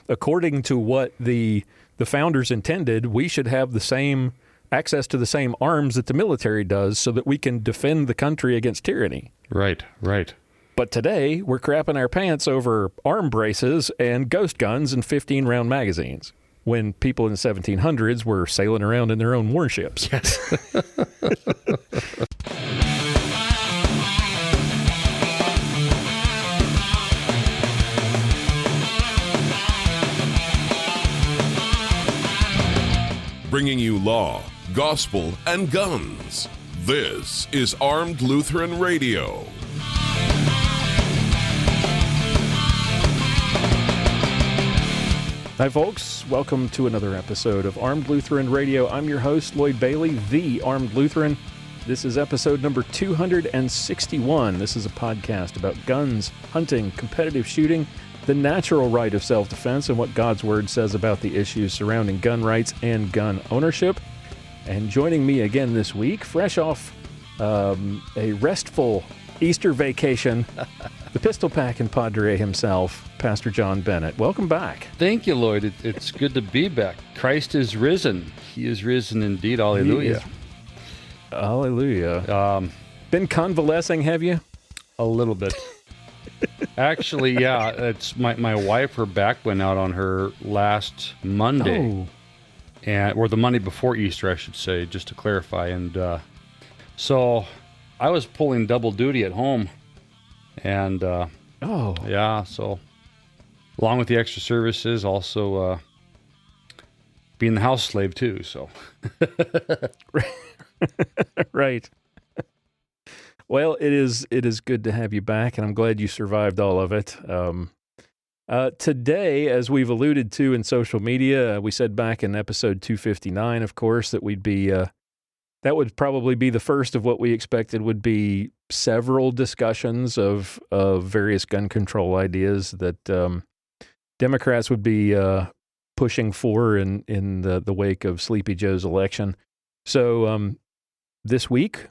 according to what the founders intended, we should have the same access to the same arms that the military does so that we can defend the country against tyranny. Right. But today, we're crapping our pants over arm braces and ghost guns and 15-round magazines when people in the 1700s were sailing around in their own warships. Yes. Bringing you law, gospel, and guns. This is Armed Lutheran Radio. Hi, folks. Welcome to another episode of Armed Lutheran Radio. I'm your host, Lloyd Bailey, the Armed Lutheran. This is episode number 261. This is a podcast about guns, hunting, competitive shooting, the natural right of self-defense, and what God's Word says about the issues surrounding gun rights and gun ownership. And joining me again this week, fresh off a restful Easter vacation, the pistol packing Padre himself, Pastor John Bennett. Welcome back. Thank you, Lloyd. It's good to be back. Christ is risen. He is risen indeed. Hallelujah. Hallelujah. Been convalescing, have you? A little bit. Actually, yeah. It's my wife, her back went out on her last Monday. Or the Monday before Easter, I should say, just to clarify. And so I was pulling double duty at home. And yeah, so along with the extra services, also being the house slave too. So right. Well, it is good to have you back, and I'm glad you survived all of it. Today, as we've alluded to in social media, we said back in episode 259, of course, that we'd be that would probably be the first of what we expected would be several discussions of various gun control ideas that Democrats would be pushing for in the wake of Sleepy Joe's election. So this week,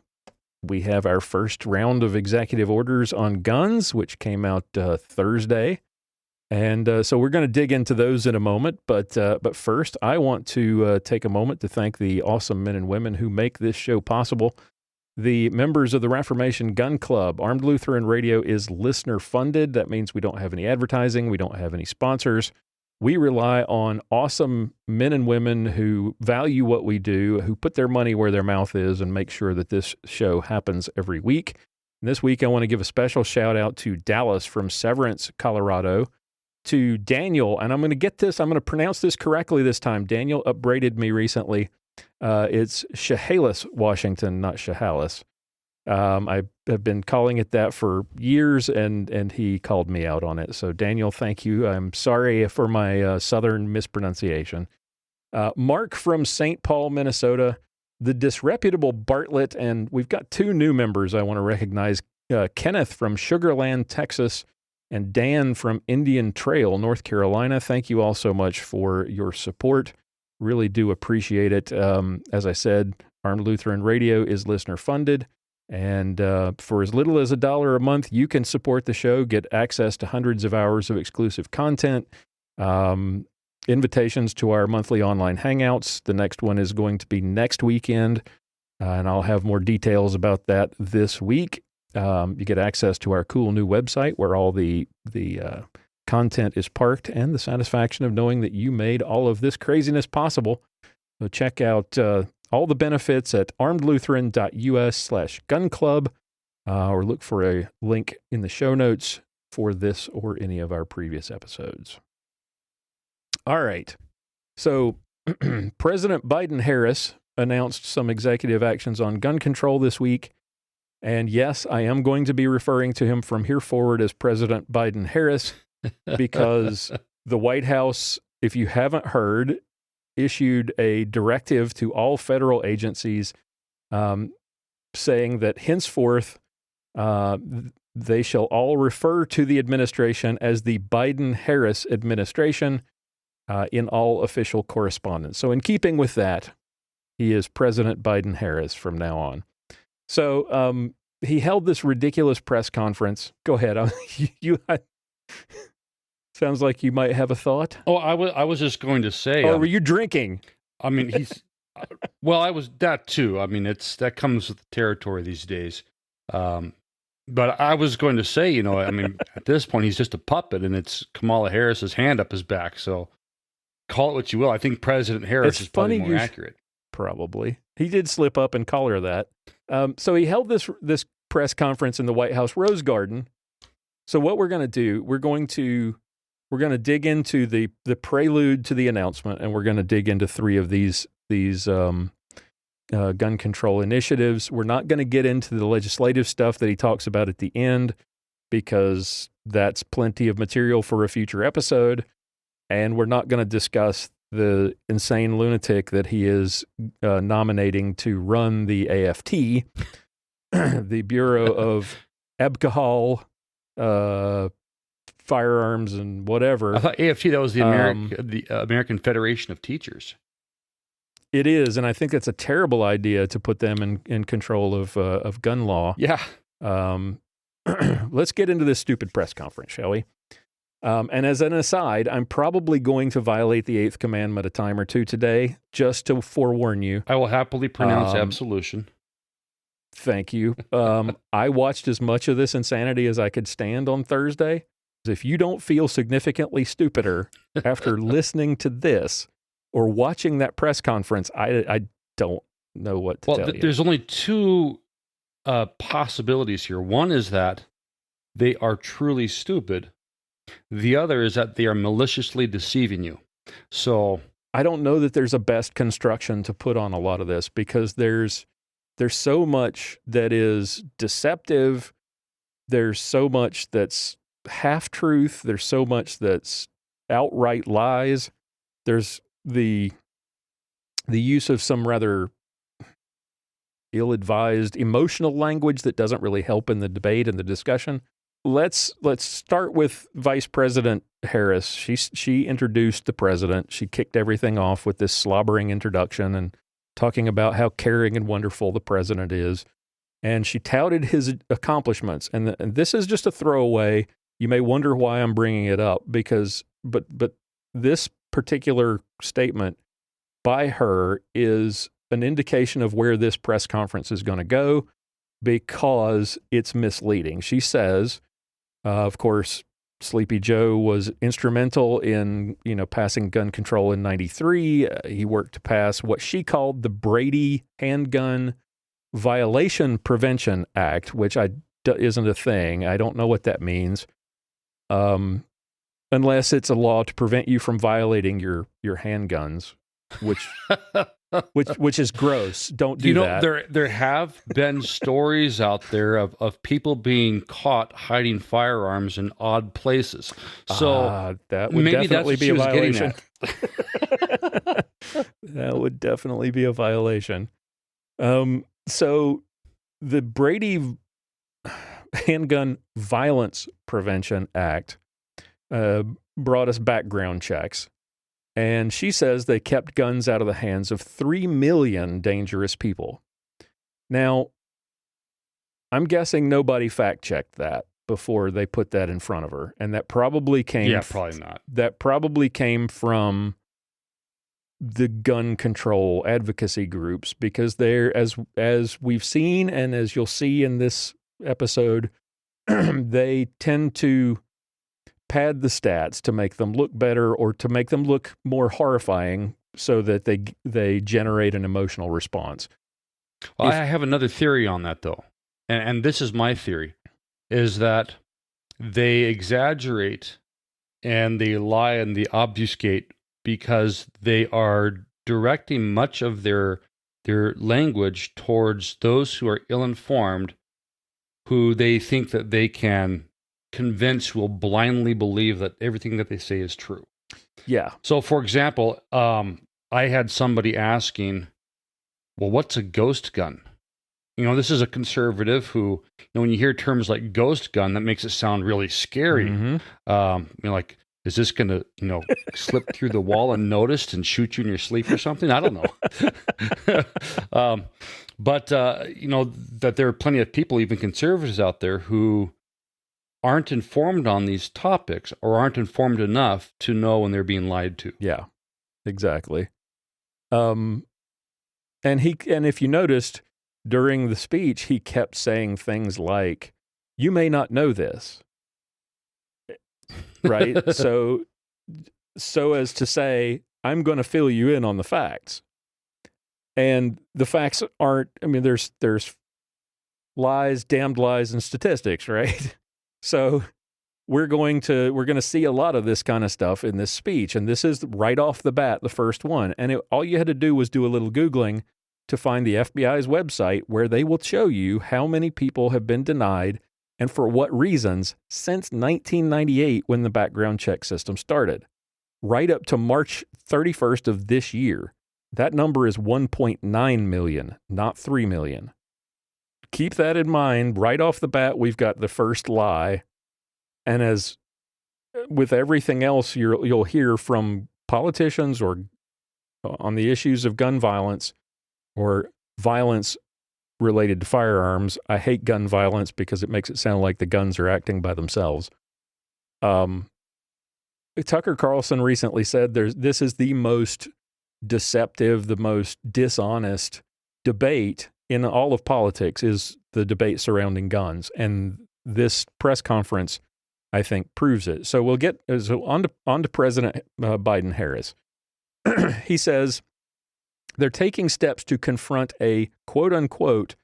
we have our first round of executive orders on guns, which came out Thursday. And so we're going to dig into those in a moment. But first, I want to take a moment to thank the awesome men and women who make this show possible. The members of the Reformation Gun Club. Armed Lutheran Radio is listener-funded. That means we don't have any advertising. We don't have any sponsors. We rely on awesome men and women who value what we do, who put their money where their mouth is, and make sure that this show happens every week. And this week, I want to give a special shout-out to Dallas from Severance, Colorado, to Daniel, and I'm going to pronounce this correctly this time. Daniel upbraided me recently. It's Chehalis, Washington, not Chehalis. I have been calling it that for years, and he called me out on it. So, Daniel, thank you. I'm sorry for my southern mispronunciation. Mark from St. Paul, Minnesota, the disreputable Bartlett, and we've got two new members I want to recognize, Kenneth from Sugar Land, Texas, and Dan from Indian Trail, North Carolina. Thank you all so much for your support. Really do appreciate it. As I said, Armed Lutheran Radio is listener-funded, and for as little as $1 a month, you can support the show, get access to hundreds of hours of exclusive content, invitations to our monthly online hangouts. The next one is going to be next weekend, and I'll have more details about that this week. You get access to our cool new website where all the content is parked, and the satisfaction of knowing that you made all of this craziness possible. So check out all the benefits at armedlutheran.us/gun club, or look for a link in the show notes for this or any of our previous episodes. All right. So President Biden-Harris announced some executive actions on gun control this week. And yes, I am going to be referring to him from here forward as President Biden-Harris because the White House, if you haven't heard, issued a directive to all federal agencies saying that henceforth they shall all refer to the administration as the Biden-Harris administration in all official correspondence. So in keeping with that, he is President Biden-Harris from now on. So he held this ridiculous press conference. Go ahead. Sounds like you might have a thought. Oh, I was just going to say. Or were you drinking? I mean, he's. Well, I was that too. I mean, that comes with the territory these days. But I was going to say, I mean, at this point, he's just a puppet, and it's Kamala Harris's hand up his back. So call it what you will. I think President Harris is probably more accurate. Probably. He did slip up and call her that. So he held this press conference in the White House Rose Garden. So what we're going to do, we're going to dig into the prelude to the announcement, and we're going to dig into three of these gun control initiatives. We're not going to get into the legislative stuff that he talks about at the end, because that's plenty of material for a future episode. And we're not going to discuss the insane lunatic that he is nominating to run the AFT, the Bureau of Alcohol, Firearms, and whatever. I thought AFT, that was the American Federation of Teachers. It is, and I think that's a terrible idea to put them in control of gun law. Yeah. Let's get into this stupid press conference, shall we? And as an aside, I'm probably going to violate the 8th commandment a time or two today, just to forewarn you. I will happily pronounce absolution. Thank you. I watched as much of this insanity as I could stand on Thursday. If you don't feel significantly stupider after listening to this or watching that press conference, I don't know what to tell you. There's only two possibilities here. One is that they are truly stupid. The other is that they are maliciously deceiving you. So I don't know that there's a best construction to put on a lot of this, because there's so much that is deceptive. There's so much that's half-truth. There's so much that's outright lies. There's the use of some rather ill-advised emotional language that doesn't really help in the debate and the discussion. Let's start with Vice President Harris. She introduced the president. She kicked everything off with this slobbering introduction and talking about how caring and wonderful the president is. And she touted his accomplishments. And this is just a throwaway. You may wonder why I'm bringing it up, but this particular statement by her is an indication of where this press conference is going to go, because it's misleading. She says, of course, Sleepy Joe was instrumental in, passing gun control in 93. He worked to pass what she called the Brady Handgun Violation Prevention Act, which isn't a thing. I don't know what that means. Unless it's a law to prevent you from violating your handguns, which is gross. Don't do that. There have been stories out there of people being caught hiding firearms in odd places. So that would maybe definitely that's be a what she was violation. That would definitely be a violation. So the Brady Handgun Violence Prevention Act brought us background checks. And she says they kept guns out of the hands of 3 million dangerous people. Now, I'm guessing nobody fact-checked that before they put that in front of her. And that probably came... Yeah, probably not. That probably came from the gun control advocacy groups, because they're, as we've seen and as you'll see in this episode, they tend to pad the stats to make them look better or to make them look more horrifying so that they generate an emotional response. Well, I have another theory on that, though. And this is my theory, is that they exaggerate and they lie and they obfuscate because they are directing much of their language towards those who are ill-informed, who they think that they can convince will blindly believe that everything that they say is true. Yeah. So, for example, I had somebody asking, well, what's a ghost gun? This is a conservative who, when you hear terms like ghost gun, that makes it sound really scary. Mm-hmm. Like, is this going to, slip through the wall unnoticed and shoot you in your sleep or something? I don't know. But that there are plenty of people, even conservatives out there, who aren't informed on these topics or aren't informed enough to know when they're being lied to. Yeah, exactly. And if you noticed during the speech, he kept saying things like, "You may not know this," right? so as to say, I'm going to fill you in on the facts. And the facts aren't, I mean, there's lies, damned lies, and statistics, right? So we're going to see a lot of this kind of stuff in this speech. And this is right off the bat, the first one. And all you had to do was do a little Googling to find the FBI's website, where they will show you how many people have been denied and for what reasons since 1998, when the background check system started. Right up to March 31st of this year, that number is 1.9 million, not 3 million. Keep that in mind. Right off the bat, we've got the first lie. And as with everything else you'll hear from politicians or on the issues of gun violence or violence related to firearms, I hate gun violence because it makes it sound like the guns are acting by themselves. Tucker Carlson recently said this is the most deceptive, the most dishonest debate in all of politics, is the debate surrounding guns. And this press conference, I think, proves it. So we'll get on to President Biden-Harris. He says they're taking steps to confront a quote-unquote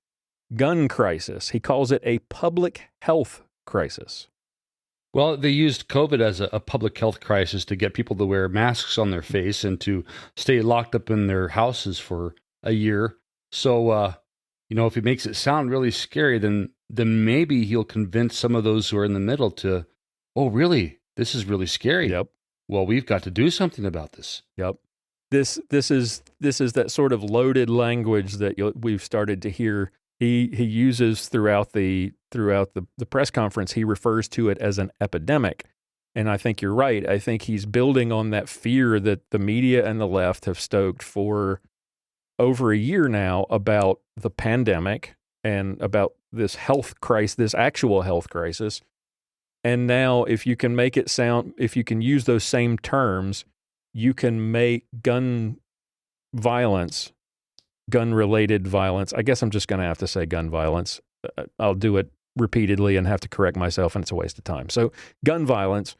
gun crisis. He calls it a public health crisis. Well, they used COVID as a public health crisis to get people to wear masks on their face and to stay locked up in their houses for a year. So, if he makes it sound really scary, then maybe he'll convince some of those who are in the middle to, oh, really? This is really scary. Yep. Well, we've got to do something about this. Yep. This is that sort of loaded language that we've started to hear. He uses throughout the press conference. He refers to it as an epidemic, and I think you're right. I think he's building on that fear that the media and the left have stoked for over a year now about the pandemic and about this health crisis, this actual health crisis. And now, if you can make it sound, if you can use those same terms, you can make gun violence, gun-related violence. I guess I'm just going to have to say gun violence. I'll do it repeatedly and have to correct myself, and it's a waste of time. So gun violence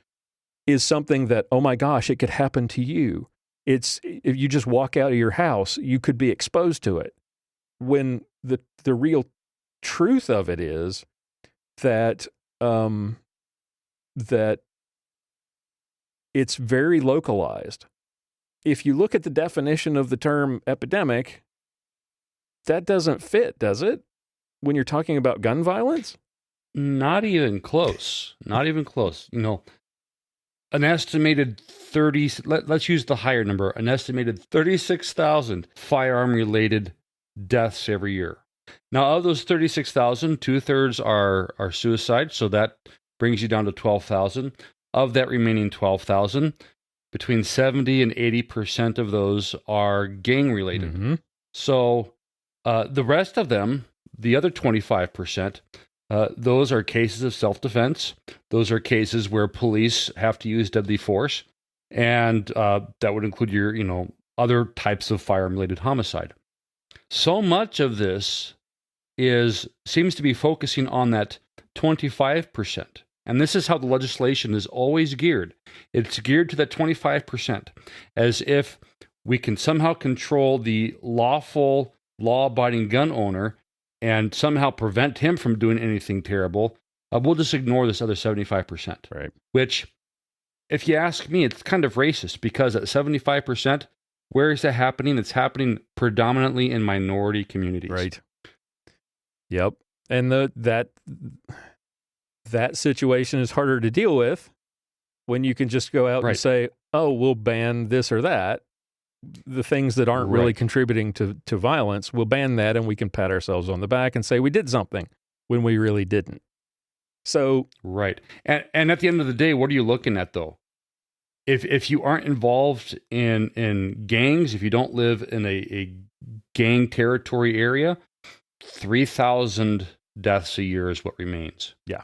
is something that, oh my gosh, it could happen to you. It's, if you just walk out of your house, you could be exposed to it. When the real truth of it is that that it's very localized. If you look at the definition of the term epidemic, that doesn't fit, does it? When you're talking about gun violence? Not even close. Not even close. An estimated let's use the higher number, an estimated 36,000 firearm-related deaths every year. Now, of those 36,000, 2/3 are suicide, so that brings you down to 12,000. Of that remaining 12,000, between 70 and 80% of those are gang-related. Mm-hmm. So the rest of them, the other 25%, those are cases of self-defense. Those are cases where police have to use deadly force, and that would include your, other types of firearm-related homicide. So much of this seems to be focusing on that 25%. And this is how the legislation is always geared. It's geared to that 25%, as if we can somehow control the lawful, law-abiding gun owner and somehow prevent him from doing anything terrible. We'll just ignore this other 75%. Right. Which, if you ask me, it's kind of racist, because at 75%, where is that happening? It's happening predominantly in minority communities. Right. Yep. And that situation is harder to deal with when you can just go out and say, oh, we'll ban this or that. The things that aren't really contributing to violence, we'll ban that, and we can pat ourselves on the back and say we did something when we really didn't. So right. And at the end of the day, what are you looking at, though? If you aren't involved in gangs, if you don't live in a gang territory area, 3,000 deaths a year is what remains. Yeah.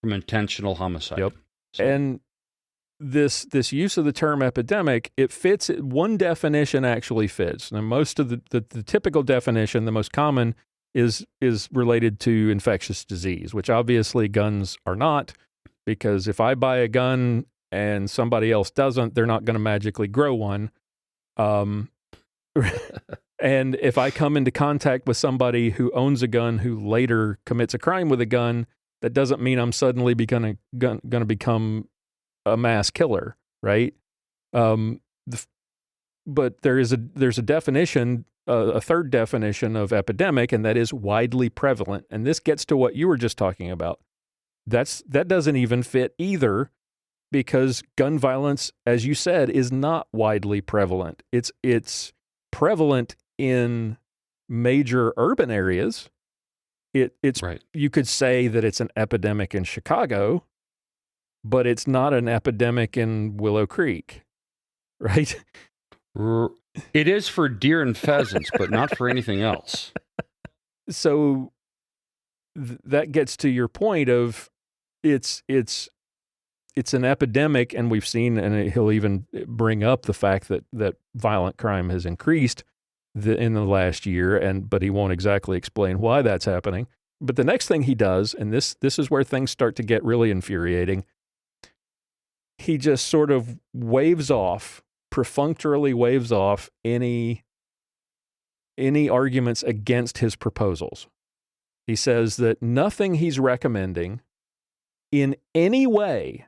from intentional homicide. Yep. So, And this use of the term epidemic, it fits. One definition actually fits. Now, most of the typical definition, the most common, is related to infectious disease, which obviously guns are not, because if I buy a gun and somebody else doesn't, they're not going to magically grow one. And if I come into contact with somebody who owns a gun who later commits a crime with a gun, that doesn't mean I'm suddenly going to become a mass killer, right? But there's a definition, a third definition of epidemic, and that is widely prevalent. And this gets to what you were just talking about. That doesn't even fit either, because gun violence, as you said, is not widely prevalent. It's prevalent in major urban areas. It's right. You could say that it's an epidemic in Chicago, but it's not an epidemic in Willow Creek, right? It is for deer and pheasants, but not for anything else. So that gets to your point of it's an epidemic, and we've seen, and he'll even bring up the fact that violent crime has increased in the last year, but he won't exactly explain why that's happening. But the next thing he does, and this is where things start to get really infuriating, he just sort of perfunctorily waves off any arguments against his proposals. He says that nothing he's recommending in any way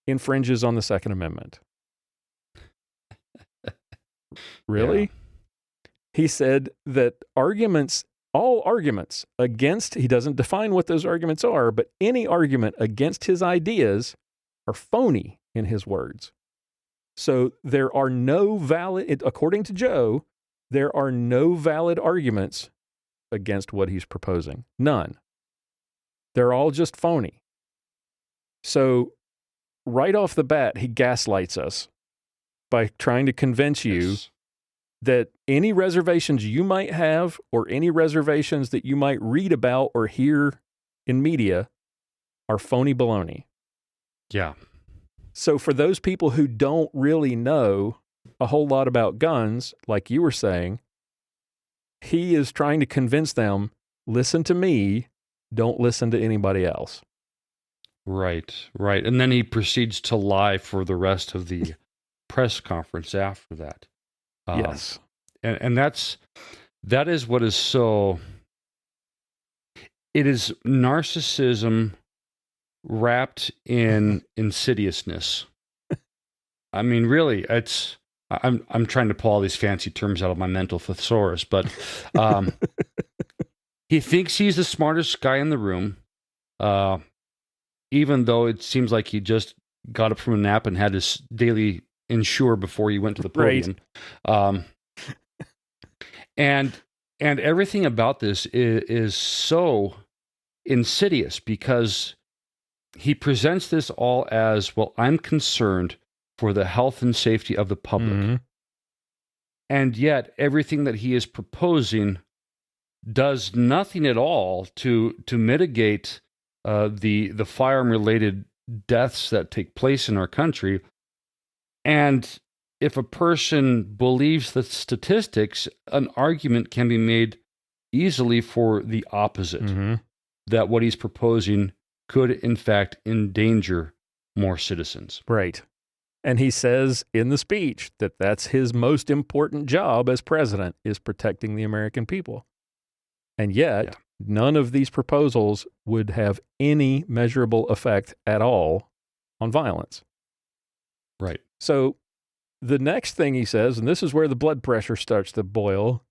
infringes on the Second Amendment. Really? Yeah. He said that all arguments against, he doesn't define what those arguments are, but any argument against his ideas are phony, in his words. So there are no valid, according to Joe, there are no valid arguments against what he's proposing. None. They're all just phony. So right off the bat, he gaslights us by trying to convince you that any reservations you might have, or any reservations that you might read about or hear in media, are phony baloney. Yeah. So for those people who don't really know a whole lot about guns, like you were saying, he is trying to convince them, listen to me, don't listen to anybody else. Right. And then he proceeds to lie for the rest of the press conference after that. Yes. And that is what is so, it is narcissism wrapped in insidiousness. I mean, really, I'm trying to pull all these fancy terms out of my mental thesaurus, but he thinks he's the smartest guy in the room, even though it seems like he just got up from a nap and had his daily Ensure before he went to the podium. Right. And everything about this is so insidious, because he presents this all as, well, I'm concerned for the health and safety of the public. Mm-hmm. And yet everything that he is proposing does nothing at all to mitigate the firearm-related deaths that take place in our country. And if a person believes the statistics, an argument can be made easily for the opposite, mm-hmm. that what he's proposing could, in fact, endanger more citizens. Right. And he says in the speech that that's his most important job as president, is protecting the American people. And yet, none of these proposals would have any measurable effect at all on violence. Right. So the next thing he says, and this is where the blood pressure starts to boil,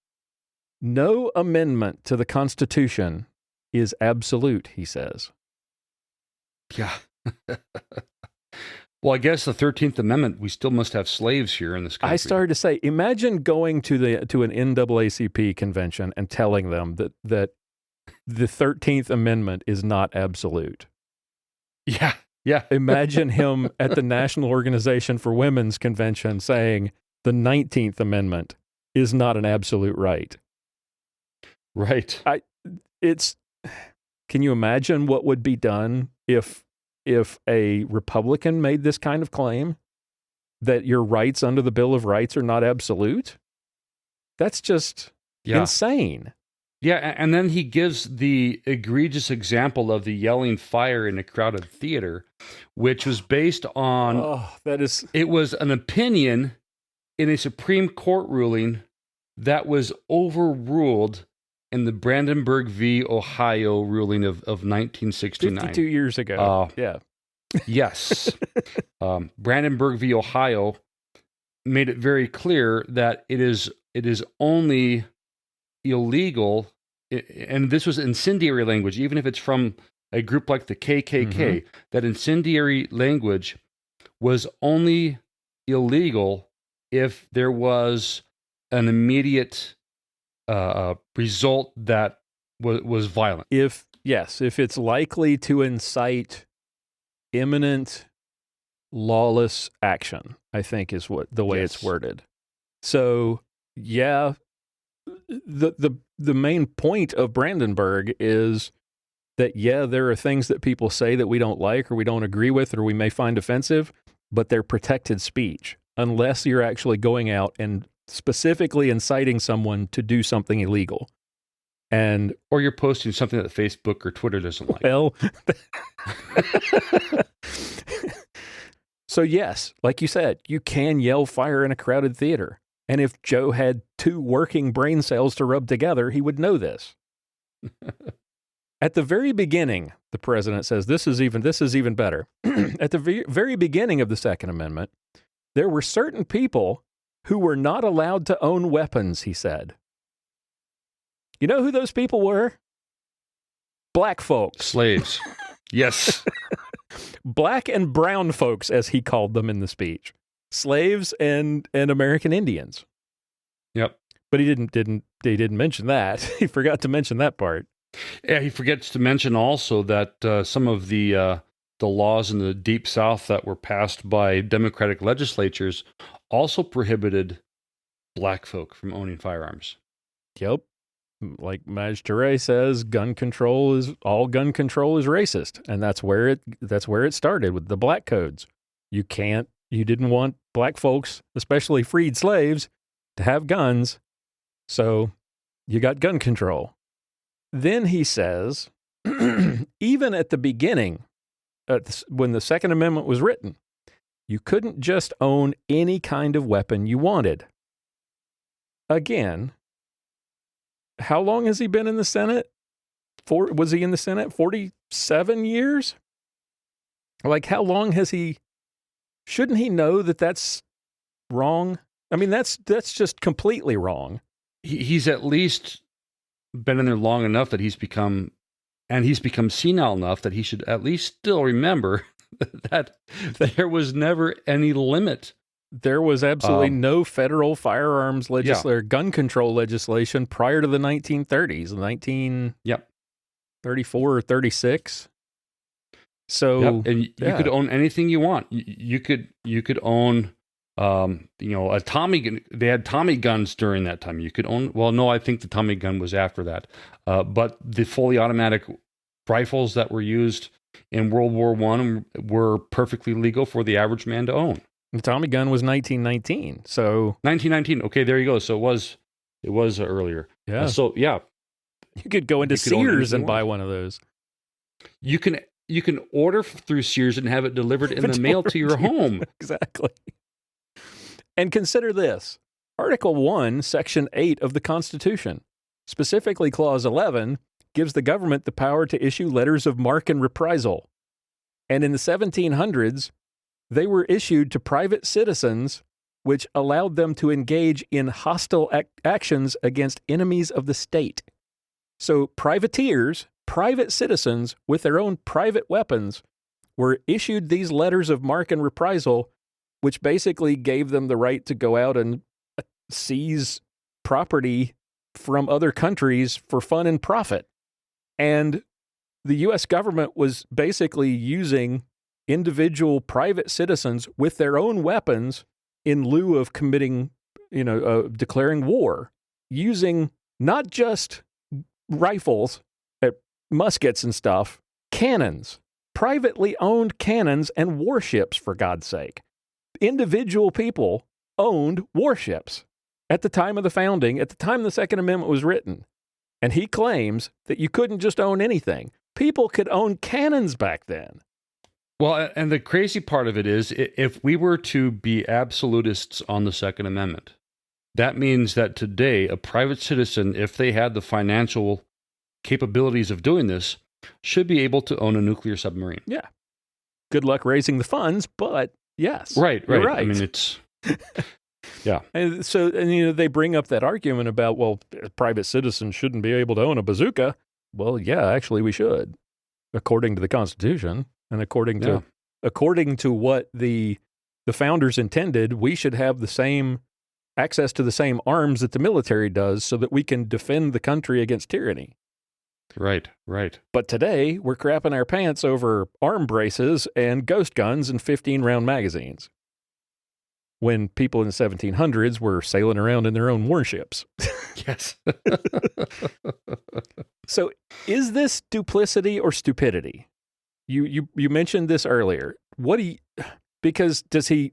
no amendment to the Constitution is absolute, he says. Yeah. Well, I guess the 13th Amendment, we still must have slaves here in this country. I started to say, imagine going to an NAACP convention and telling them that the 13th Amendment is not absolute. Yeah. Imagine him at the National Organization for Women's Convention saying the 19th Amendment is not an absolute right. Right. Can you imagine what would be done if a Republican made this kind of claim that your rights under the Bill of Rights are not absolute? That's just insane. Yeah, and then he gives the egregious example of the yelling fire in a crowded theater, which was based on it was an opinion in a Supreme Court ruling that was overruled in the Brandenburg v. Ohio ruling of 1969. 52 years ago. Yes. Brandenburg v. Ohio made it very clear that it is only illegal, and this was incendiary language, even if it's from a group like the KKK, that incendiary language was only illegal if there was an immediate result that was violent. If it's likely to incite imminent lawless action, I think is what the way it's worded. So the main point of Brandenburg is that there are things that people say that we don't like or we don't agree with or we may find offensive, but they're protected speech unless you're actually going out and specifically inciting someone to do something illegal. Or you're posting something that Facebook or Twitter doesn't like. Well, so yes, like you said, you can yell fire in a crowded theater. And if Joe had 2 working brain cells to rub together, he would know this. At the very beginning, the president says, this is even better. At the very beginning of the Second Amendment, there were certain people who were not allowed to own weapons, he said. You know who those people were? Black folks. Slaves. Yes. Black and brown folks, as he called them in the speech. Slaves and American Indians. Yep. But he didn't mention that. He forgot to mention that part. Yeah, he forgets to mention also that some of the laws in the Deep South that were passed by Democratic legislatures also prohibited black folk from owning firearms. Yep. Like Maj Touré says, gun control is racist. And that's where it started with the black codes. You didn't want black folks, especially freed slaves, to have guns. So you got gun control. Then he says, even at the beginning, when the Second Amendment was written, you couldn't just own any kind of weapon you wanted. Again, how long has he been in the Senate? Was he in the Senate 47 years? Like, how long has he? Shouldn't he know that that's wrong? I mean, that's just completely wrong. He's at least been in there long enough that he's become senile enough that he should at least still remember that there was never any limit. There was absolutely no federal firearms gun control legislation prior to the 1930s, 1934 or 36. So, and you could own anything you want. You could own, a Tommy gun. They had Tommy guns during that time. You could own. Well, no, I think the Tommy gun was after that. But the fully automatic rifles that were used in World War I were perfectly legal for the average man to own. The Tommy gun was 1919. So 1919. Okay, there you go. So it was earlier. Yeah. You could go into Sears and buy one of those. You can order through Sears and have it delivered in the mail to your home. Exactly. And consider this. Article 1, Section 8 of the Constitution, specifically Clause 11, gives the government the power to issue letters of marque and reprisal. And in the 1700s, they were issued to private citizens, which allowed them to engage in hostile actions against enemies of the state. So privateers, private citizens with their own private weapons, were issued these letters of marque and reprisal, which basically gave them the right to go out and seize property from other countries for fun and profit. And the U.S. government was basically using individual private citizens with their own weapons in lieu of committing, declaring war, using not just rifles, muskets and stuff, cannons, privately owned cannons and warships, for God's sake. Individual people owned warships at the time of the founding, at the time the Second Amendment was written. And he claims that you couldn't just own anything. People could own cannons back then. Well, and the crazy part of it is, if we were to be absolutists on the Second Amendment, that means that today a private citizen, if they had the financial capabilities of doing this, should be able to own a nuclear submarine. Yeah. Good luck raising the funds, but yes. Right. You're right. I mean, it's... Yeah. And so, they bring up that argument about, well, a private citizen shouldn't be able to own a bazooka. Well, yeah, actually we should, according to the Constitution and according to what the founders intended. We should have the same access to the same arms that the military does so that we can defend the country against tyranny. Right. But today we're crapping our pants over arm braces and ghost guns and 15-round magazines, when people in the 1700s were sailing around in their own warships. Yes. So is this duplicity or stupidity? You mentioned this earlier. Because does he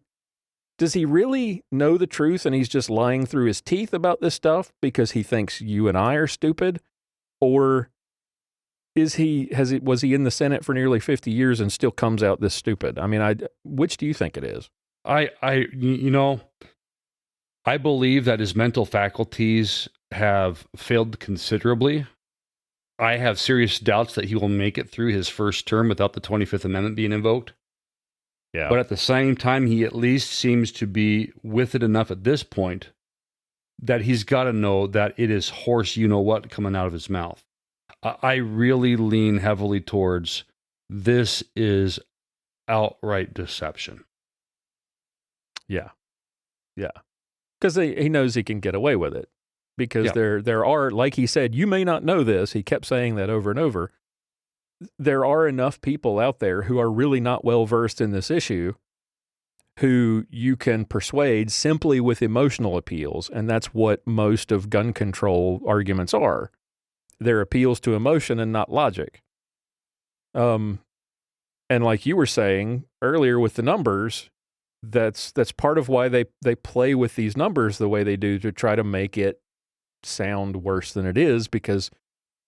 really know the truth and he's just lying through his teeth about this stuff because he thinks you and I are stupid? Or was he in the Senate for nearly 50 years and still comes out this stupid? I mean, which do you think it is? I believe that his mental faculties have failed considerably. I have serious doubts that he will make it through his first term without the 25th Amendment being invoked. Yeah. But at the same time, he at least seems to be with it enough at this point that he's got to know that it is horse you-know-what coming out of his mouth. I really lean heavily towards this is outright deception. Yeah. Because he knows he can get away with it. Because there are, like he said, you may not know this. He kept saying that over and over. There are enough people out there who are really not well versed in this issue who you can persuade simply with emotional appeals. And that's what most of gun control arguments are. They're appeals to emotion and not logic. And like you were saying earlier with the numbers, that's part of why they play with these numbers the way they do, to try to make it sound worse than it is, because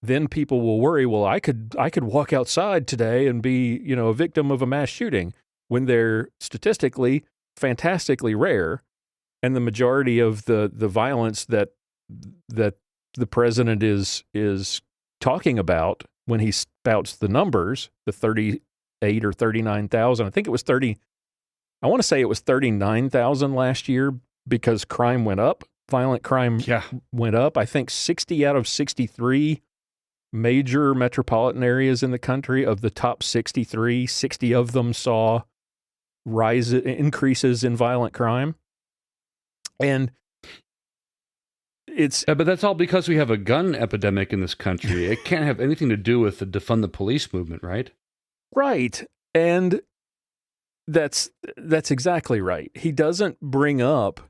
then people will worry, well, I could walk outside today and be, a victim of a mass shooting, when they're statistically fantastically rare, and the majority of the violence that the president is talking about when he spouts the numbers, the 38 or 39,000, I think it was 30. I want to say it was 39,000 last year, because crime went up. Violent crime went up. I think 60 out of 63 major metropolitan areas in the country, of the top 63, 60 of them saw increases in violent crime. And it's... but that's all because we have a gun epidemic in this country. It can't have anything to do with the defund the police movement, right? Right. And that's exactly right. He doesn't bring up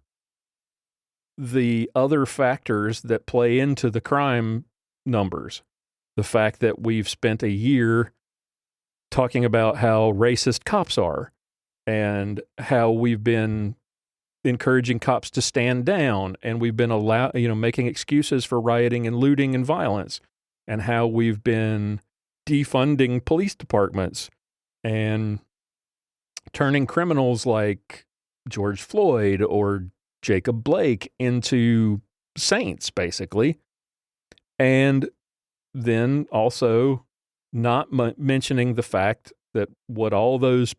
the other factors that play into the crime numbers. The fact that we've spent a year talking about how racist cops are, and how we've been encouraging cops to stand down, and we've been making excuses for rioting and looting and violence, and how we've been defunding police departments and turning criminals like George Floyd or Jacob Blake into saints, basically. And then also not mentioning the fact that what all those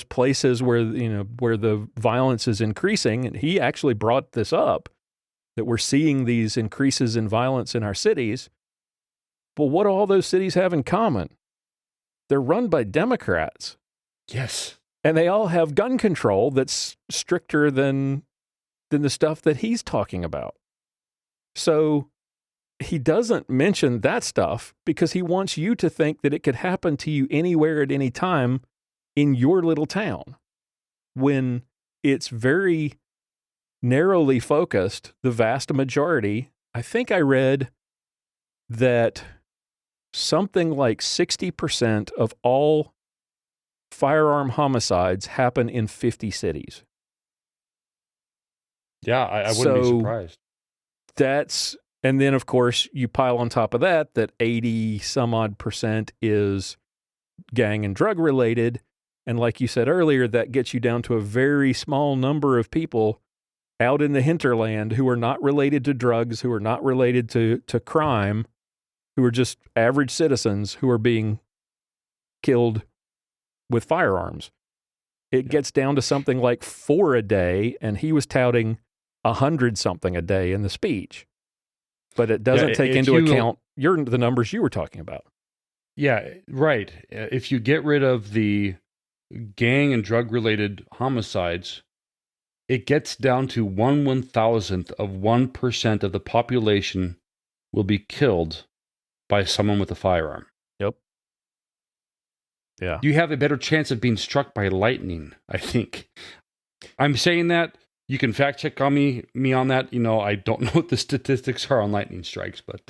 places where the violence is increasing, and he actually brought this up, that we're seeing these increases in violence in our cities. But what do all those cities have in common? They're run by Democrats. Yes. And they all have gun control that's stricter than the stuff that he's talking about. So he doesn't mention that stuff because he wants you to think that it could happen to you anywhere at any time in your little town, when it's very narrowly focused. The vast majority, I think I read that something like 60% of all firearm homicides happen in 50 cities. Yeah, I wouldn't be surprised. And then of course you pile on top of that 80 some odd percent is gang and drug related. And like you said earlier, that gets you down to a very small number of people out in the hinterland who are not related to drugs, who are not related to crime, who are just average citizens who are being killed with firearms. It gets down to something like 4 a day, and he was touting 100 something a day in the speech. But it doesn't take into account the numbers you were talking about. Yeah, right. If you get rid of the gang and drug-related homicides, it gets down to 1/1000th of 1% of the population will be killed by someone with a firearm. Yep. Yeah. You have a better chance of being struck by lightning, I think. I'm saying that. You can fact check on me on that. I don't know what the statistics are on lightning strikes, but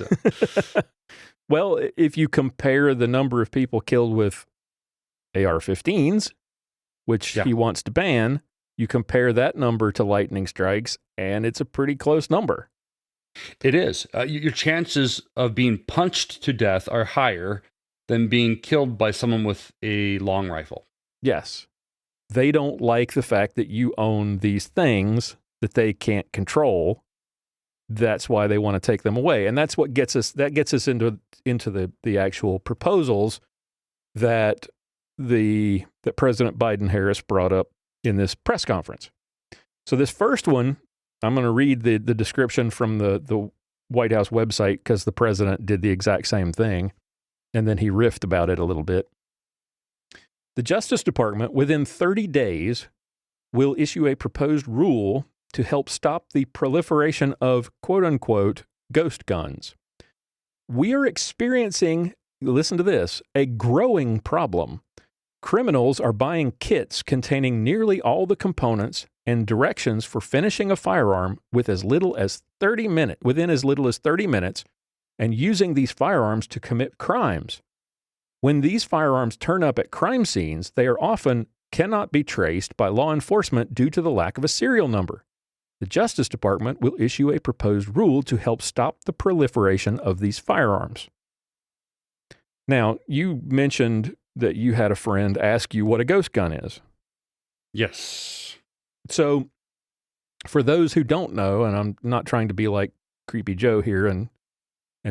well, if you compare the number of people killed with AR-15s, which he wants to ban, you compare that number to lightning strikes, and it's a pretty close number. It is. Your chances of being punched to death are higher than being killed by someone with a long rifle. Yes. They don't like the fact that you own these things that they can't control. That's why they want to take them away. And that's what gets us into the actual proposals that President Biden-Harris brought up in this press conference. So this first one, I'm going to read the description from the White House website because the president did the exact same thing, and then he riffed about it a little bit. The Justice Department, within 30 days, will issue a proposed rule to help stop the proliferation of quote-unquote ghost guns. We are experiencing, listen to this, a growing problem. Criminals are buying kits containing nearly all the components and directions for finishing a firearm within as little as 30 minutes, and using these firearms to commit crimes. When these firearms turn up at crime scenes, they are often cannot be traced by law enforcement due to the lack of a serial number. The Justice Department will issue a proposed rule to help stop the proliferation of these firearms. Now, you mentioned that you had a friend ask you what a ghost gun is. Yes. So, for those who don't know, and I'm not trying to be like Creepy Joe here and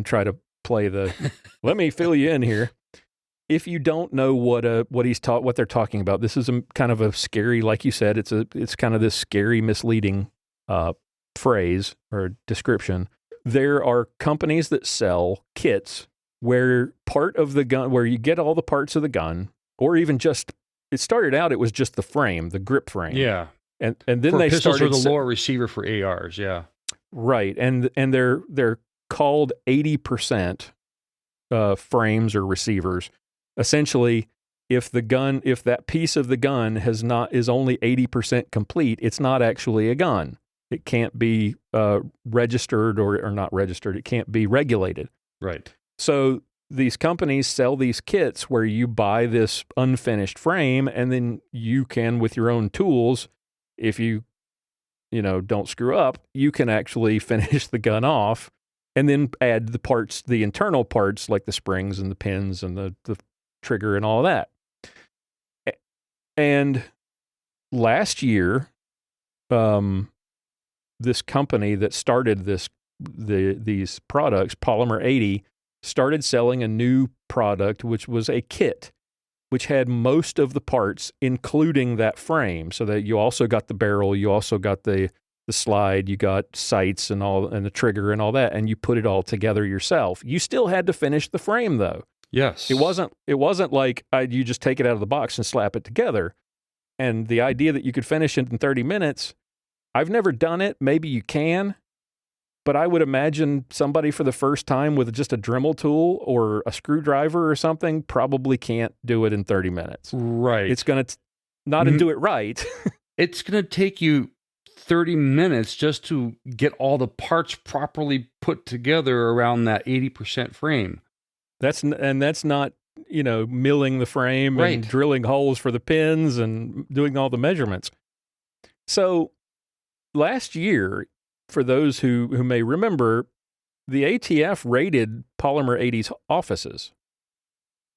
try to play the, let me fill you in here. If you don't know what they're talking about, this is kind of a scary, like you said, it's kind of this scary, misleading phrase or description. There are companies that sell kits where part of the gun, where you get all the parts of the gun, or even just, it started out, it was just the frame, the grip frame. Yeah. And then for they pistols started or the lower receiver for ARs. Yeah. Right. And they're called 80% frames or receivers. Essentially, if that piece of the gun is only 80% complete, it's not actually a gun. It can't be registered or not registered. It can't be regulated. Right. So these companies sell these kits where you buy this unfinished frame, and then you can, with your own tools, if you don't screw up, you can actually finish the gun off and then add the parts, the internal parts like the springs and the pins and the trigger and all that. And last year, this company that started these products, Polymer 80, started selling a new product, which was a kit, which had most of the parts, including that frame. So that you also got the barrel, you also got the slide, you got sights and the trigger and all that, and you put it all together yourself. You still had to finish the frame, though. Yes. It wasn't like you just take it out of the box and slap it together. And the idea that you could finish it in 30 minutes, I've never done it. Maybe you can. But I would imagine somebody for the first time with just a Dremel tool or a screwdriver or something probably can't do it in 30 minutes. Right. It's going to not do it right. It's going to take you 30 minutes just to get all the parts properly put together around that 80% frame. That's not, milling the frame Right. and drilling holes for the pins and doing all the measurements. So last year, for those who may remember, the ATF raided Polymer 80's offices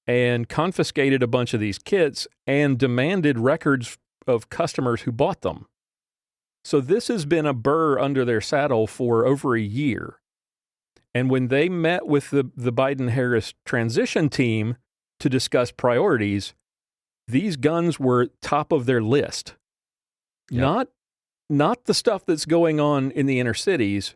and confiscated a bunch of these kits and demanded records of customers who bought them. So this has been a burr under their saddle for over a year. And when they met with the Biden-Harris transition team to discuss priorities, these guns were top of their list. Yep. Not the stuff that's going on in the inner cities.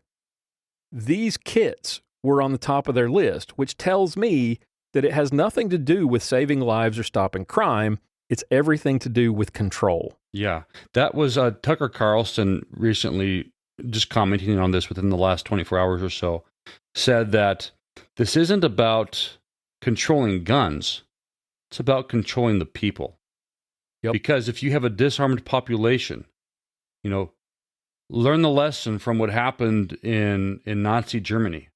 These kits were on the top of their list, which tells me that it has nothing to do with saving lives or stopping crime. It's everything to do with control. Yeah. That was Tucker Carlson recently, just commenting on this within the last 24 hours or so, said that this isn't about controlling guns. It's about controlling the people. Yep. Because if you have a disarmed population, learn the lesson from what happened in Nazi Germany.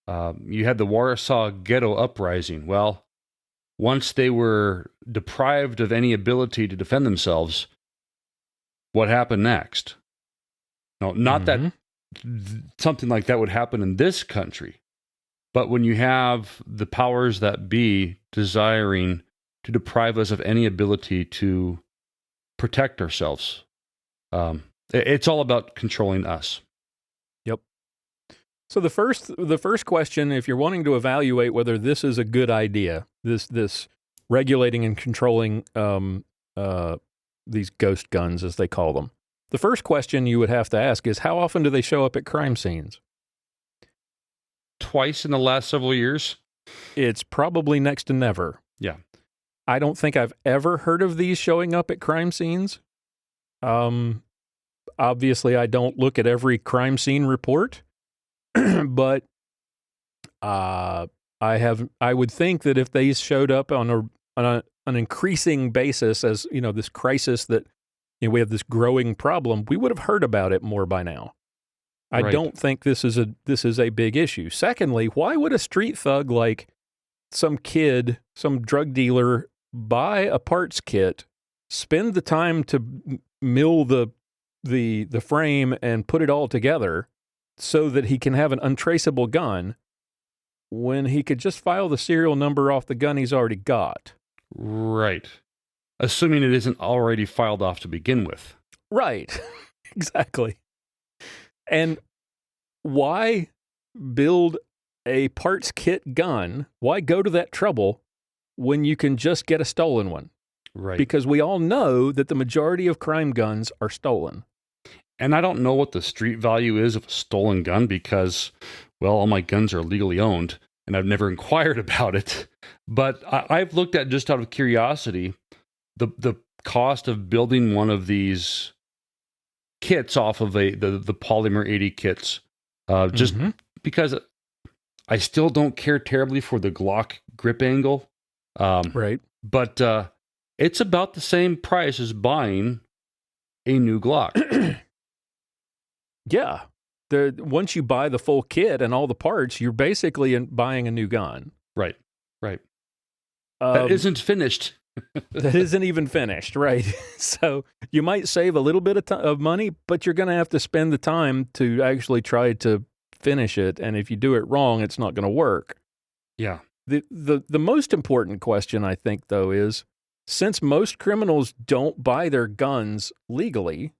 You had the Warsaw Ghetto Uprising. Well, once they were deprived of any ability to defend themselves, what happened next? No, not that something like that would happen in this country, but when you have the powers that be desiring to deprive us of any ability to protect ourselves, it's all about controlling us. Yep. So the first question, if you're wanting to evaluate whether this is a good idea, this regulating and controlling these ghost guns, as they call them, the first question you would have to ask is, how often do they show up at crime scenes? Twice in the last several years. It's probably next to never. Yeah. I don't think I've ever heard of these showing up at crime scenes. Obviously, I don't look at every crime scene report, but I would think that if they showed up on an increasing basis, as this crisis that we have this growing problem, we would have heard about it more by now. I Right. don't think this is a big issue. Secondly, why would a street thug like some kid, some drug dealer, buy a parts kit, spend the time to mill the frame and put it all together so that he can have an untraceable gun when he could just file the serial number off the gun he's already got? Right. Assuming it isn't already filed off to begin with. Right. Exactly. And why build a parts kit gun? Why go to that trouble when you can just get a stolen one? Right. Because we all know that the majority of crime guns are stolen. And I don't know what the street value is of a stolen gun because, well, all my guns are legally owned and I've never inquired about it. But I've looked at, just out of curiosity, the cost of building one of these kits off of the Polymer 80 kits, just because I still don't care terribly for the Glock grip angle. Right. But it's about the same price as buying a new Glock. Yeah. Once you buy the full kit and all the parts, you're basically buying a new gun. Right. That isn't finished. That isn't even finished, right? So you might save a little bit of money, but you're going to have to spend the time to actually try to finish it. And if you do it wrong, it's not going to work. Yeah. The most important question, I think, though, is since most criminals don't buy their guns legally,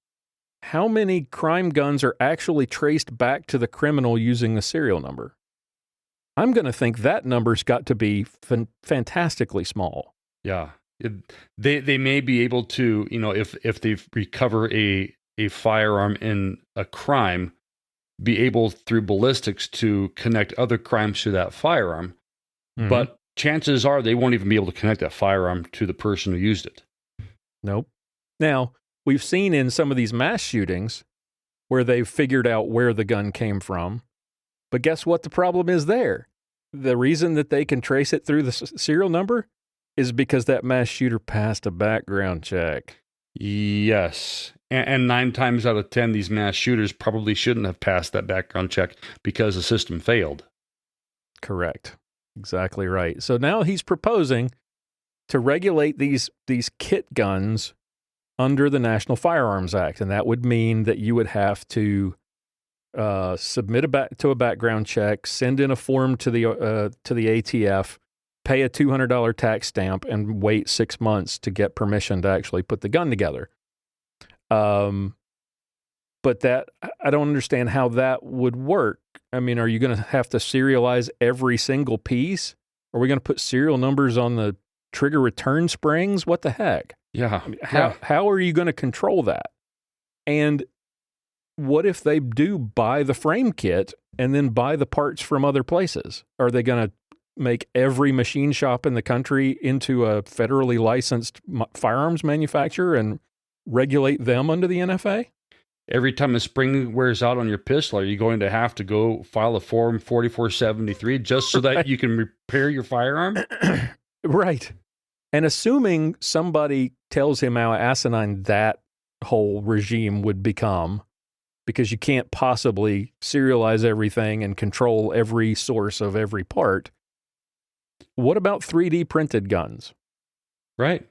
how many crime guns are actually traced back to the criminal using the serial number? I'm going to think that number's got to be fantastically small. Yeah. They may be able to, if they recover a firearm in a crime, be able through ballistics to connect other crimes to that firearm. Mm-hmm. But chances are they won't even be able to connect that firearm to the person who used it. Nope. Now, we've seen in some of these mass shootings where they've figured out where the gun came from. But guess what the problem is there? The reason that they can trace it through the serial number is because that mass shooter passed a background check. Yes. And 9 times out of 10, these mass shooters probably shouldn't have passed that background check because the system failed. Correct. Exactly right. So now he's proposing to regulate these kit guns under the National Firearms Act, and that would mean that you would have to submit to a background check, send in a form to the ATF, pay a $200 tax stamp, and wait 6 months to get permission to actually put the gun together. But that, I don't understand how that would work. I mean, are you going to have to serialize every single piece? Are we going to put serial numbers on the trigger return springs? What the heck? Yeah. I mean, how are you going to control that? And what if they do buy the frame kit and then buy the parts from other places? Are they going to make every machine shop in the country into a federally licensed firearms manufacturer and regulate them under the NFA? Every time a spring wears out on your pistol, are you going to have to go file a Form 4473 just so that you can repair your firearm? Right. And assuming somebody tells him how asinine that whole regime would become, because you can't possibly serialize everything and control every source of every part, what about 3D printed guns? Right.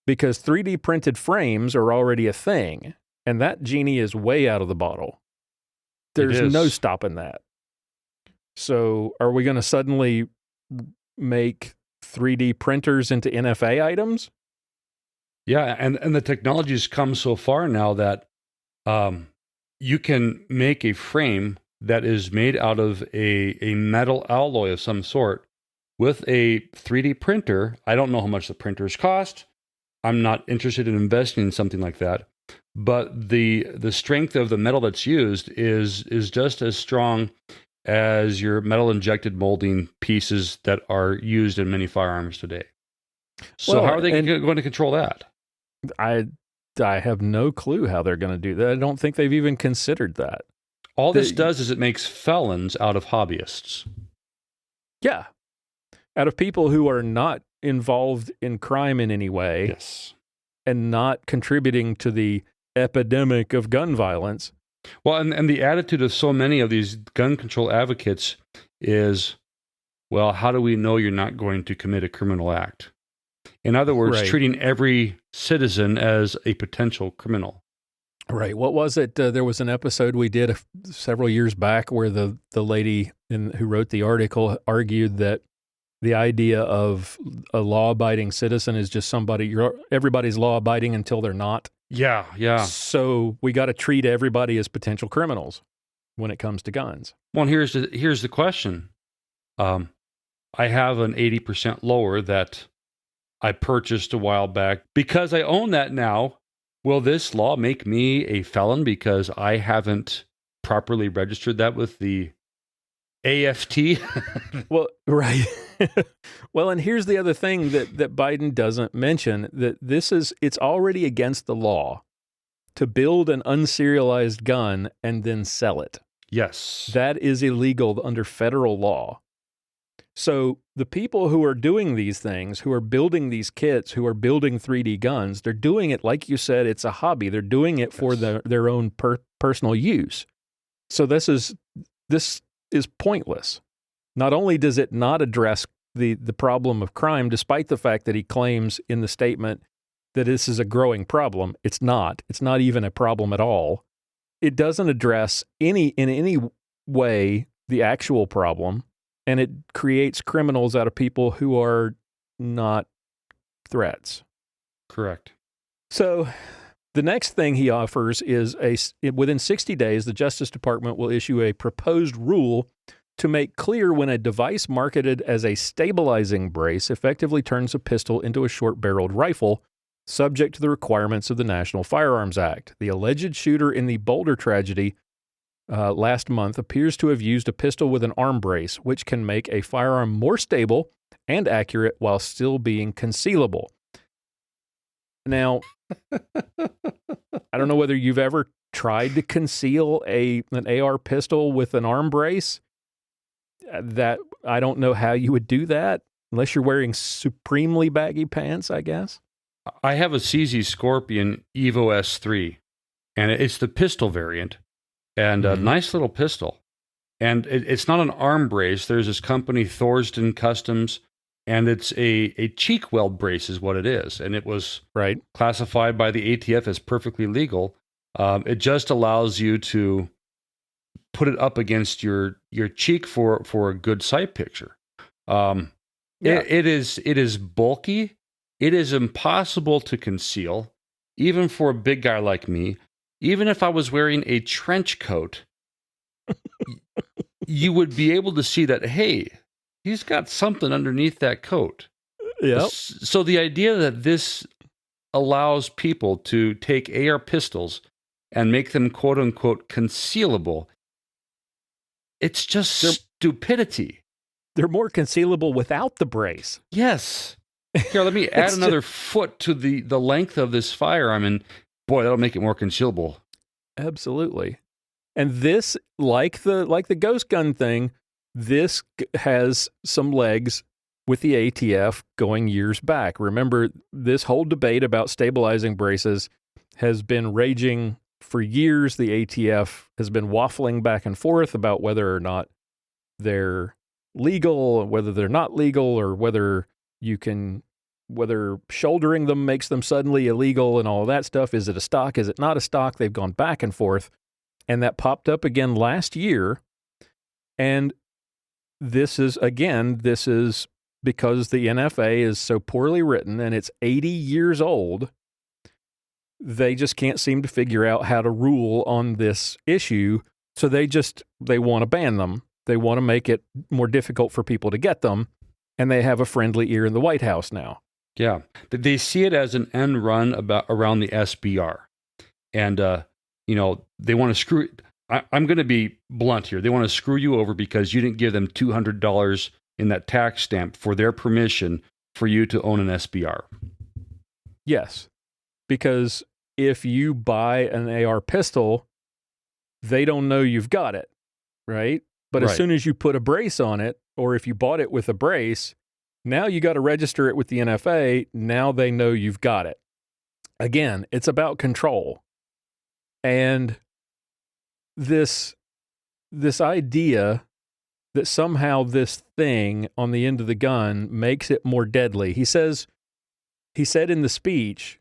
Because 3D printed frames are already a thing. And that genie is way out of the bottle. There's no stopping that. So are we going to suddenly make 3D printers into NFA items? Yeah, and the technology's come so far now that you can make a frame that is made out of a metal alloy of some sort with a 3D printer. I don't know how much the printers cost. I'm not interested in investing in something like that. But the strength of the metal that's used is just as strong as your metal injected molding pieces that are used in many firearms today. So how are they going to control that? I have no clue how they're going to do that. I don't think they've even considered that. All this does is it makes felons out of hobbyists. Yeah. Out of people who are not involved in crime in any way. Yes. And not contributing to the epidemic of gun violence. Well, and the attitude of so many of these gun control advocates is, well, how do we know you're not going to commit a criminal act? In other words, treating every citizen as a potential criminal. Right. What was it? There was an episode we did several years back where the lady who wrote the article argued that the idea of a law-abiding citizen is just everybody's law-abiding until they're not. Yeah, yeah. So we got to treat everybody as potential criminals when it comes to guns. Well, here's the question. I have an 80% lower that I purchased a while back. Because I own that now, will this law make me a felon because I haven't properly registered that with the AFT? Well, right. Well, and here's the other thing that Biden doesn't mention, that it's already against the law to build an unserialized gun and then sell it. Yes. That is illegal under federal law. So the people who are doing these things, who are building these kits, who are building 3D guns, they're doing it, like you said, it's a hobby. They're doing it for their own personal use. So this is pointless. Not only does it not address the problem of crime, despite the fact that he claims in the statement that this is a growing problem. It's not. It's not even a problem at all. It doesn't address in any way the actual problem, and it creates criminals out of people who are not threats. Correct. So the next thing he offers is within 60 days, the Justice Department will issue a proposed rule to make clear when a device marketed as a stabilizing brace effectively turns a pistol into a short-barreled rifle, subject to the requirements of the National Firearms Act. The alleged shooter in the Boulder tragedy last month appears to have used a pistol with an arm brace, which can make a firearm more stable and accurate while still being concealable. Now, I don't know whether you've ever tried to conceal an AR pistol with an arm brace. That I don't know how you would do that unless you're wearing supremely baggy pants, I guess. I have a CZ Scorpion Evo S3, and it's the pistol variant, and a nice little pistol. And it's not an arm brace. There's this company, Thorsden Customs, and it's a cheek weld brace is what it is. And it was classified by the ATF as perfectly legal. It just allows you to put it up against your cheek for a good sight picture. It is bulky. It is impossible to conceal, even for a big guy like me. Even if I was wearing a trench coat, you would be able to see that, hey, he's got something underneath that coat. Yep. So the idea that this allows people to take AR pistols and make them quote unquote concealable, it's just stupidity. They're more concealable without the brace. Yes. Here, let me add another foot to the length of this firearm, and boy, that'll make it more concealable. Absolutely. And this, like the ghost gun thing, this has some legs with the ATF going years back. Remember, this whole debate about stabilizing braces has been raging for years. The ATF has been waffling back and forth about whether or not they're legal, whether they're not legal, or whether shouldering them makes them suddenly illegal and all of that stuff. Is it a stock? Is it not a stock? They've gone back and forth. And that popped up again last year. And this is because the NFA is so poorly written and it's 80 years old. They just can't seem to figure out how to rule on this issue. So they want to ban them. They want to make it more difficult for people to get them. And they have a friendly ear in the White House now. Yeah. They see it as an end run around the SBR. And, they want to screw. I'm going to be blunt here. They want to screw you over because you didn't give them $200 in that tax stamp for their permission for you to own an SBR. Yes. Because if you buy an AR pistol, they don't know you've got it, right? But as soon as you put a brace on it, or if you bought it with a brace, now you got to register it with the NFA. Now they know you've got it. Again, it's about control. And this idea that somehow this thing on the end of the gun makes it more deadly. He said in the speech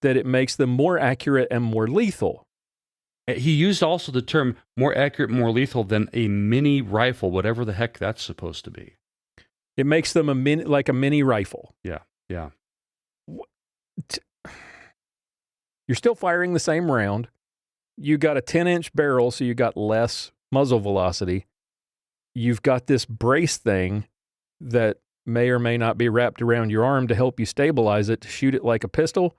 that it makes them more accurate and more lethal. He used also the term more accurate, more lethal than a mini rifle, whatever the heck that's supposed to be. It makes them like a mini rifle. Yeah. You're still firing the same round. You got a 10-inch barrel, so you got less muzzle velocity. You've got this brace thing that may or may not be wrapped around your arm to help you stabilize it, to shoot it like a pistol.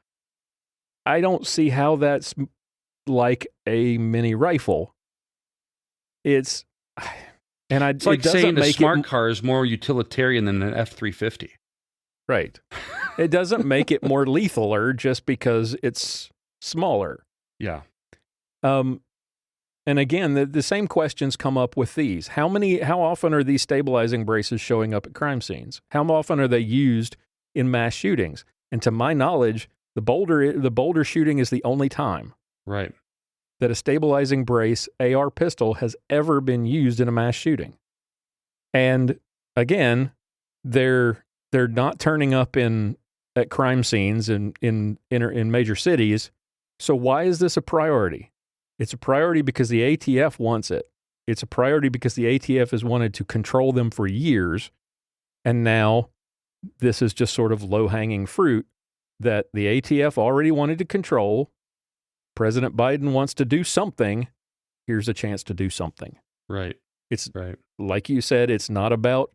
I don't see how that's like a mini rifle. It's like saying a smart car is more utilitarian than an F-350. Right. It doesn't make it more lethaler just because it's smaller. Yeah. And again, the same questions come up with these. How often are these stabilizing braces showing up at crime scenes? How often are they used in mass shootings? And to my knowledge, the Boulder shooting is the only time that a stabilizing brace AR pistol has ever been used in a mass shooting. And again, they're not turning up at crime scenes in major cities. So why is this a priority? It's a priority because the ATF wants it. It's a priority because the ATF has wanted to control them for years. And now this is just sort of low-hanging fruit that the ATF already wanted to control. President Biden wants to do something. Here's a chance to do something. Right. It's like you said, it's not about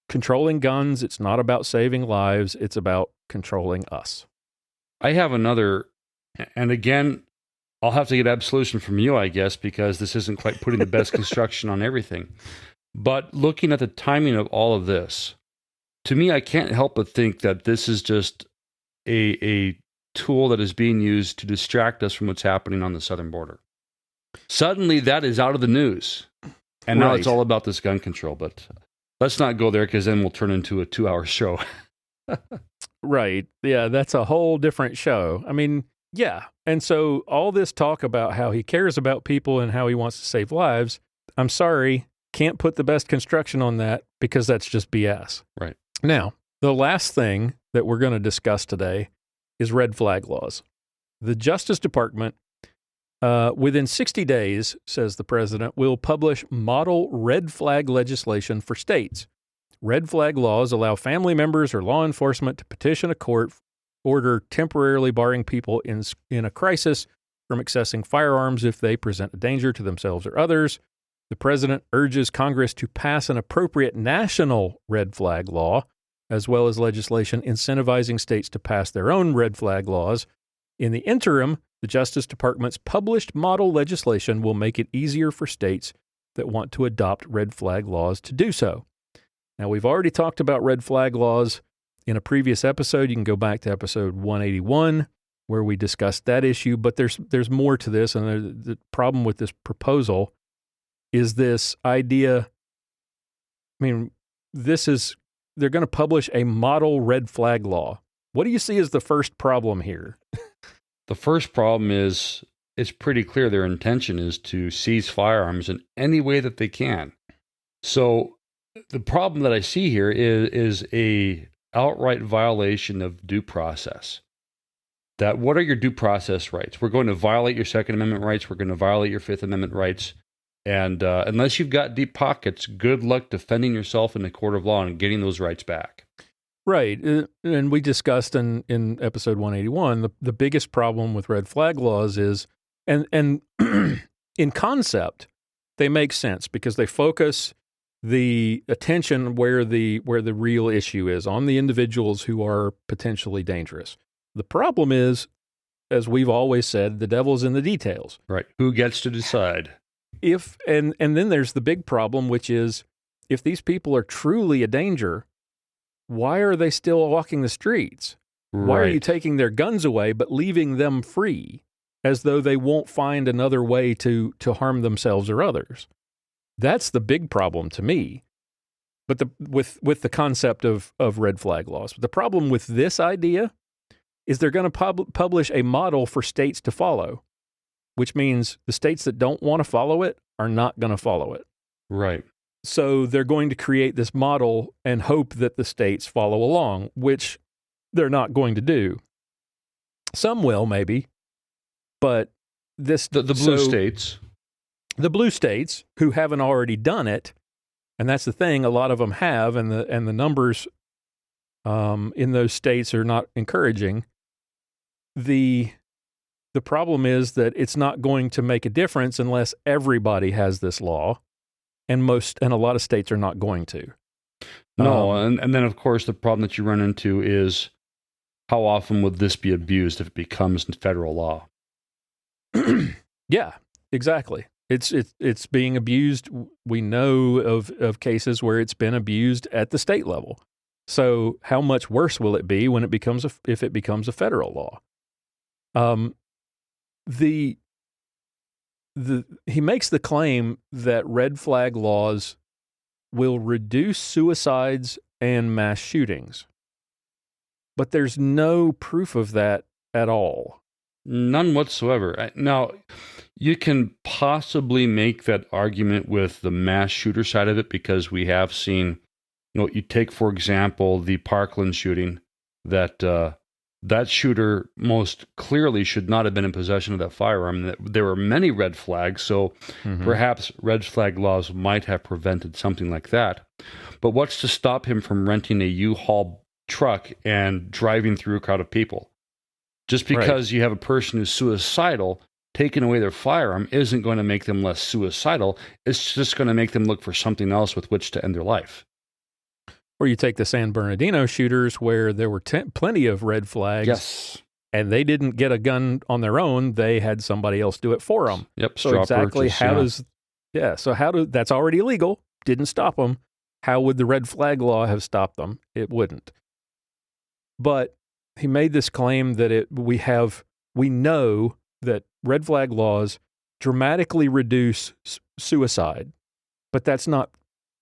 controlling guns. It's not about saving lives. It's about controlling us. I have another, and again, I'll have to get absolution from you, I guess, because this isn't quite putting the best construction on everything. But looking at the timing of all of this, to me, I can't help but think that this is just a tool that is being used to distract us from what's happening on the southern border. Suddenly, that is out of the news. And now it's all about this gun control. But let's not go there because then we'll turn into a 2-hour show. Right. Yeah, that's a whole different show. I mean, yeah. And so all this talk about how he cares about people and how he wants to save lives, I'm sorry, can't put the best construction on that because that's just BS. Right. Now, the last thing that we're going to discuss today is red flag laws. The Justice Department, within 60 days, says the president, will publish model red flag legislation for states. Red flag laws allow family members or law enforcement to petition a court order temporarily barring people in a crisis from accessing firearms if they present a danger to themselves or others. The president urges Congress to pass an appropriate national red flag law, as well as legislation incentivizing states to pass their own red flag laws. In the interim, the Justice Department's published model legislation will make it easier for states that want to adopt red flag laws to do so. Now, we've already talked about red flag laws in a previous episode. You can go back to episode 181, where we discussed that issue, but there's more to this, and the problem with this proposal is this idea. I mean, they're going to publish a model red flag law. What do you see as the first problem here? The first problem is it's pretty clear their intention is to seize firearms in any way that they can. So the problem that I see here is a outright violation of due process. That what are your due process rights? We're going to violate your Second Amendment rights. We're going to violate your Fifth Amendment rights. And unless you've got deep pockets, good luck defending yourself in the court of law and getting those rights back. Right. And we discussed in episode 181, the biggest problem with red flag laws is, and in concept, they make sense because they focus the attention where the real issue is, on the individuals who are potentially dangerous. The problem is, as we've always said, the devil's in the details. Right. Who gets to decide? And then there's the big problem, which is if these people are truly a danger, why are they still walking the streets? Right. Why are you taking their guns away but leaving them free as though they won't find another way to harm themselves or others? That's the big problem to me. But with the concept of red flag laws. The problem with this idea is they're going to publish a model for states to follow, which means the states that don't want to follow it are not going to follow it. Right. So they're going to create this model and hope that the states follow along, which they're not going to do. Some will, maybe, but the blue states. The blue states who haven't already done it, and that's the thing, a lot of them have, and the numbers in those states are not encouraging. The problem is that it's not going to make a difference unless everybody has this law, and a lot of states are not going to. No, and then of course the problem that you run into is how often would this be abused if it becomes federal law? Yeah, exactly. It's being abused. We know of cases where it's been abused at the state level. So how much worse will it be when if it becomes a federal law? He makes the claim that red flag laws will reduce suicides and mass shootings, but there's no proof of that at all. None whatsoever. Now, you can possibly make that argument with the mass shooter side of it because we have seen, you take, for example, the Parkland shooting, that shooter most clearly should not have been in possession of that firearm. There were many red flags, so perhaps red flag laws might have prevented something like that. But what's to stop him from renting a U-Haul truck and driving through a crowd of people? Just because you have a person who's suicidal, taking away their firearm isn't going to make them less suicidal. It's just going to make them look for something else with which to end their life. Or you take the San Bernardino shooters where there were plenty of red flags. Yes. And they didn't get a gun on their own. They had somebody else do it for them. Yep. So exactly that's already illegal. Didn't stop them. How would the red flag law have stopped them? It wouldn't. But he made this claim that we know that red flag laws dramatically reduce suicide, but that's not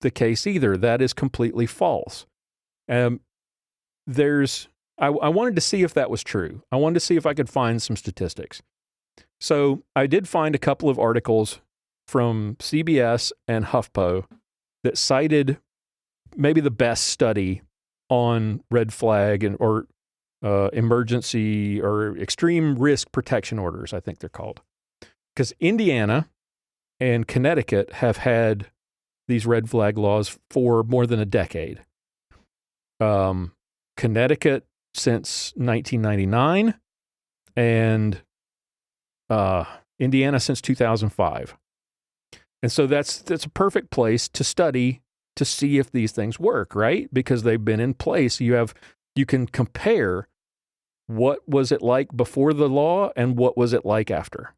the case either. That is completely false. I wanted to see if that was true. I wanted to see if I could find some statistics. So I did find a couple of articles from CBS and HuffPo that cited maybe the best study on red flag or emergency or extreme risk protection orders, I think they're called. Because Indiana and Connecticut have had these red flag laws for more than a decade. Connecticut since 1999 and Indiana since 2005. And so that's a perfect place to study to see if these things work, right? Because they've been in place. You can compare what was it like before the law and what was it like after.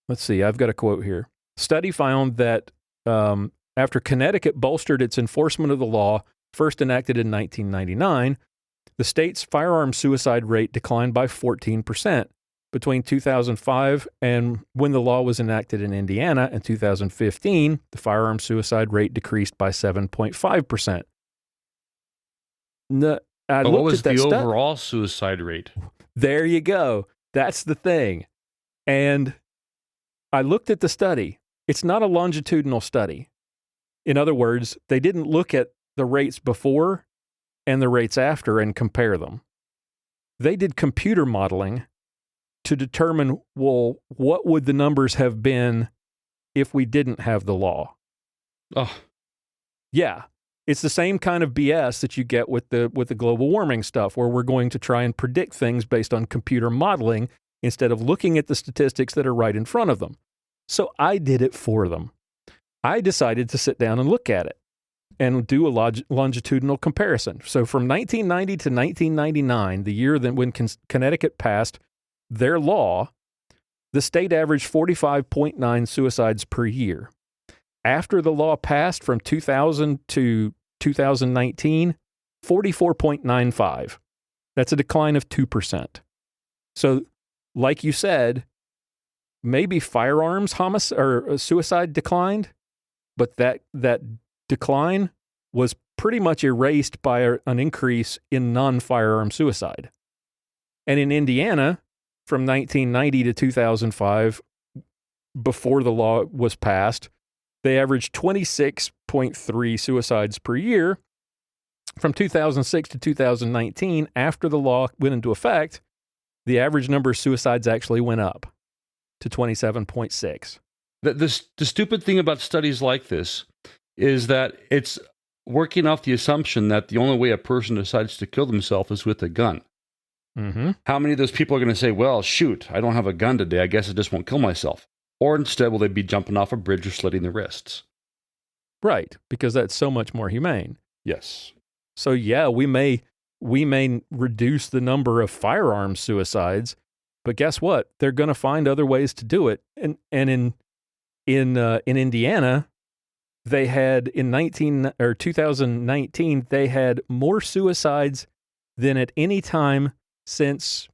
Let's see, I've got a quote here. Study found that after Connecticut bolstered its enforcement of the law, first enacted in 1999, the state's firearm suicide rate declined by 14%. Between 2005 and when the law was enacted in Indiana in 2015, the firearm suicide rate decreased by 7.5%. But what was the overall suicide rate? There you go. That's the thing. And I looked at the study. It's not a longitudinal study. In other words, they didn't look at the rates before and the rates after and compare them. They did computer modeling to determine, well, what would the numbers have been if we didn't have the law? Oh. Yeah. It's the same kind of BS that you get with the global warming stuff, where we're going to try and predict things based on computer modeling instead of looking at the statistics that are right in front of them. So I did it for them. I decided to sit down and look at it and do a longitudinal comparison. So from 1990 to 1999, the year that when Connecticut passed their law, the state averaged 45.9 suicides per year. After the law passed from 2000 to 2019, 44.95. That's a decline of 2%. So, like you said, maybe firearms suicide declined, but that decline was pretty much erased by an increase in non-firearm suicide. And in Indiana, from 1990 to 2005, before the law was passed, they averaged 26.3 suicides per year. From 2006 to 2019, after the law went into effect, the average number of suicides actually went up to 27.6. The stupid thing about studies like this is that it's working off the assumption that the only way a person decides to kill themselves is with a gun. Mm-hmm. How many of those people are going to say, well, shoot, I don't have a gun today, I guess I just won't kill myself? Or instead, will they be jumping off a bridge or slitting their wrists? Right, because that's so much more humane. Yes. So yeah, we may reduce the number of firearm suicides, but guess what? They're going to find other ways to do it. And in Indiana, they had in 2019 they had more suicides than at any time since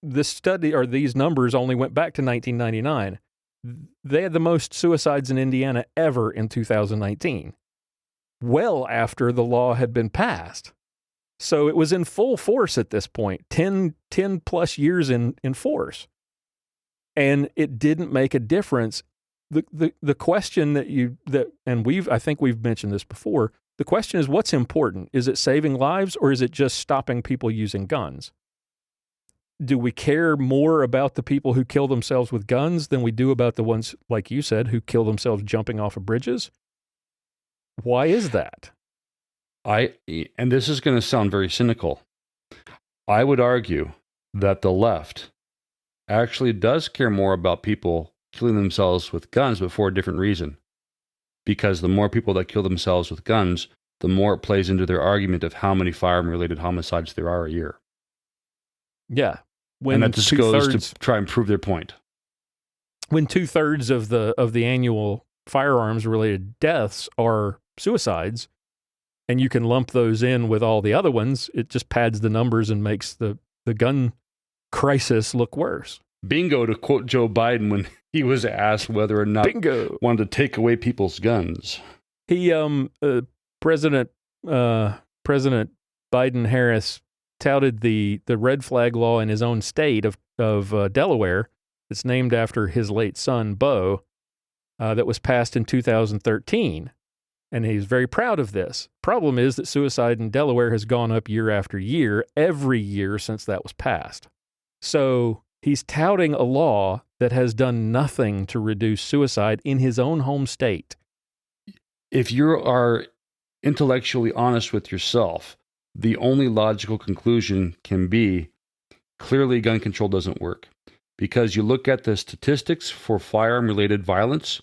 this study, or these numbers only went back to 1999. They had the most suicides in Indiana ever in 2019, well after the law had been passed. So it was in full force at this point, 10 plus years in force. And it didn't make a difference. The question I think we've mentioned this before, the question is, what's important? Is it saving lives, or is it just stopping people using guns? Do we care more about the people who kill themselves with guns than we do about the ones, like you said, who kill themselves jumping off of bridges? Why is that? And this is going to sound very cynical, I would argue that the left actually does care more about people killing themselves with guns, but for a different reason. Because the more people that kill themselves with guns, the more it plays into their argument of how many firearm-related homicides there are a year. Yeah. And that just goes to try and prove their point. When 2/3 of the annual firearms-related deaths are suicides, and you can lump those in with all the other ones, it just pads the numbers and makes the gun crisis look worse. Bingo, to quote Joe Biden when he was asked whether or not Bingo. wanted to take away people's guns. He, President Biden-Harris touted the red flag law in his own state of Delaware. It's named after his late son, Bo. that was passed in 2013. And he's very proud of this. Problem is that suicide in Delaware has gone up year after year, every year since that was passed. So he's touting a law that has done nothing to reduce suicide in his own home state. If you are intellectually honest with yourself, the only logical conclusion can be clearly gun control doesn't work. Because you look at the statistics for firearm-related violence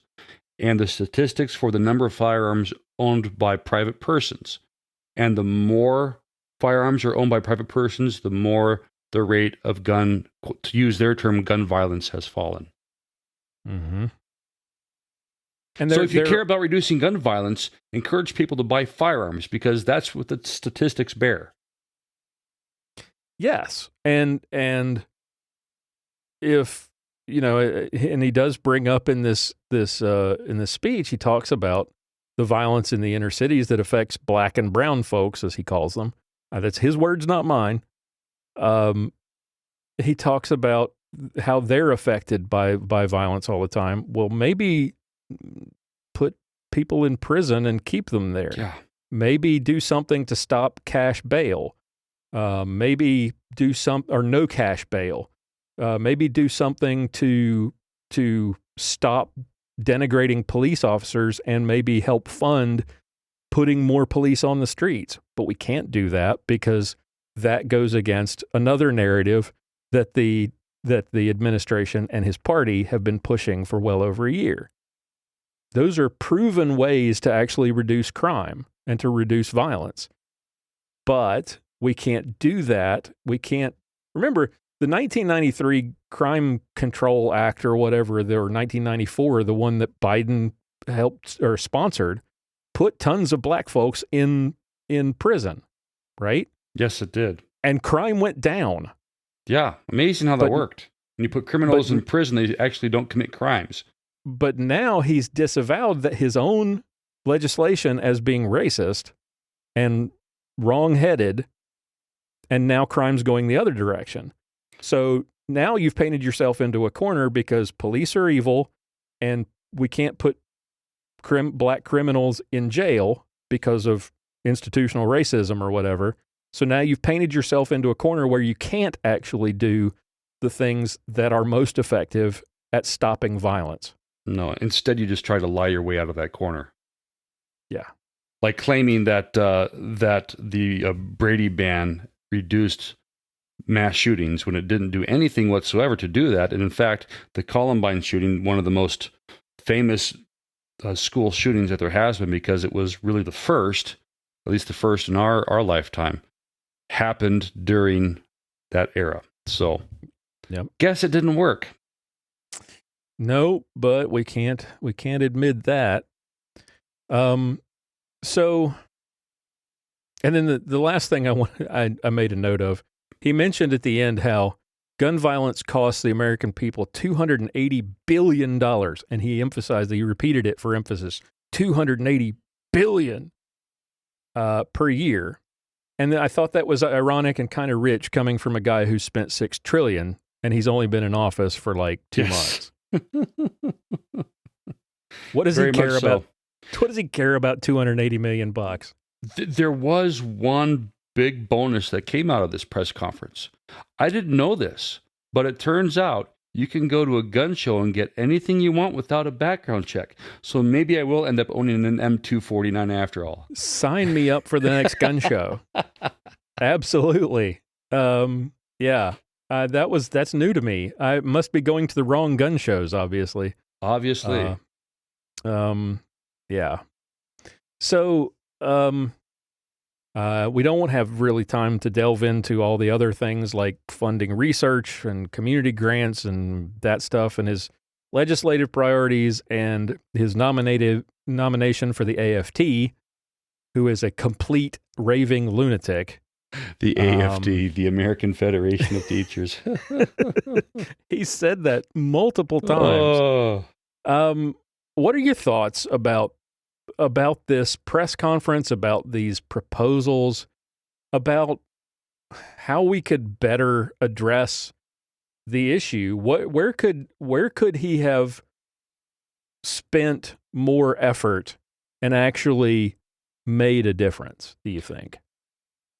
and the statistics for the number of firearms owned by private persons. And the more firearms are owned by private persons, the more the rate of gun, to use their term, gun violence has fallen. Mm-hmm. And so if you care about reducing gun violence, encourage people to buy firearms because that's what the statistics bear. Yes. And if, and he does bring up in this speech, he talks about the violence in the inner cities that affects black and brown folks, as he calls them. That's his words, not mine. He talks about how they're affected by violence all the time. Well, maybe put people in prison and keep them there. Yeah. Maybe do something to stop cash bail. Maybe do no cash bail. Maybe do something to stop denigrating police officers and maybe help fund putting more police on the streets. But we can't do that because that goes against another narrative that the administration and his party have been pushing for well over a year. Those are proven ways to actually reduce crime and to reduce violence. But we can't do that. We can't. Remember, the 1993 Crime Control Act or whatever, or 1994, the one that Biden helped or sponsored, put tons of black folks in prison, right? Yes, it did. And crime went down. Yeah, amazing how that worked. When you put criminals in prison, they actually don't commit crimes. But now he's disavowed that his own legislation as being racist and wrong-headed, and now crime's going the other direction. So now you've painted yourself into a corner because police are evil and we can't put black criminals in jail because of institutional racism or whatever. So now you've painted yourself into a corner where you can't actually do the things that are most effective at stopping violence. No, instead you just try to lie your way out of that corner. Yeah. Like claiming that the Brady ban reduced mass shootings when it didn't do anything whatsoever to do that. And in fact, the Columbine shooting, one of the most famous school shootings that there has been, because it was really the first, at least the first in our lifetime, happened during that era. So, Guess it didn't work. No, but we can't admit that. So, and then the last thing I made a note of, he mentioned at the end how gun violence costs the American people $280 billion. And he repeated it for emphasis, $280 billion per year. And then I thought that was ironic and kind of rich coming from a guy who spent $6 trillion and he's only been in office for like 2 months. What does he care about? What does he care about $280 million? There was one big bonus that came out of this press conference. I didn't know this, but it turns out you can go to a gun show and get anything you want without a background check. So maybe I will end up owning an M249 after all. Sign me up for the next gun show. Absolutely. Yeah. That's new to me. I must be going to the wrong gun shows, obviously. Obviously. Yeah. So, we don't have really time to delve into all the other things like funding research and community grants and that stuff and his legislative priorities and his nomination for the AFT, who is a complete raving lunatic. The AFT, the American Federation of Teachers. He said that multiple times. Oh. What are your thoughts about this press conference, about these proposals, about how we could better address the issue? Where could he have spent more effort and actually made a difference, do you think?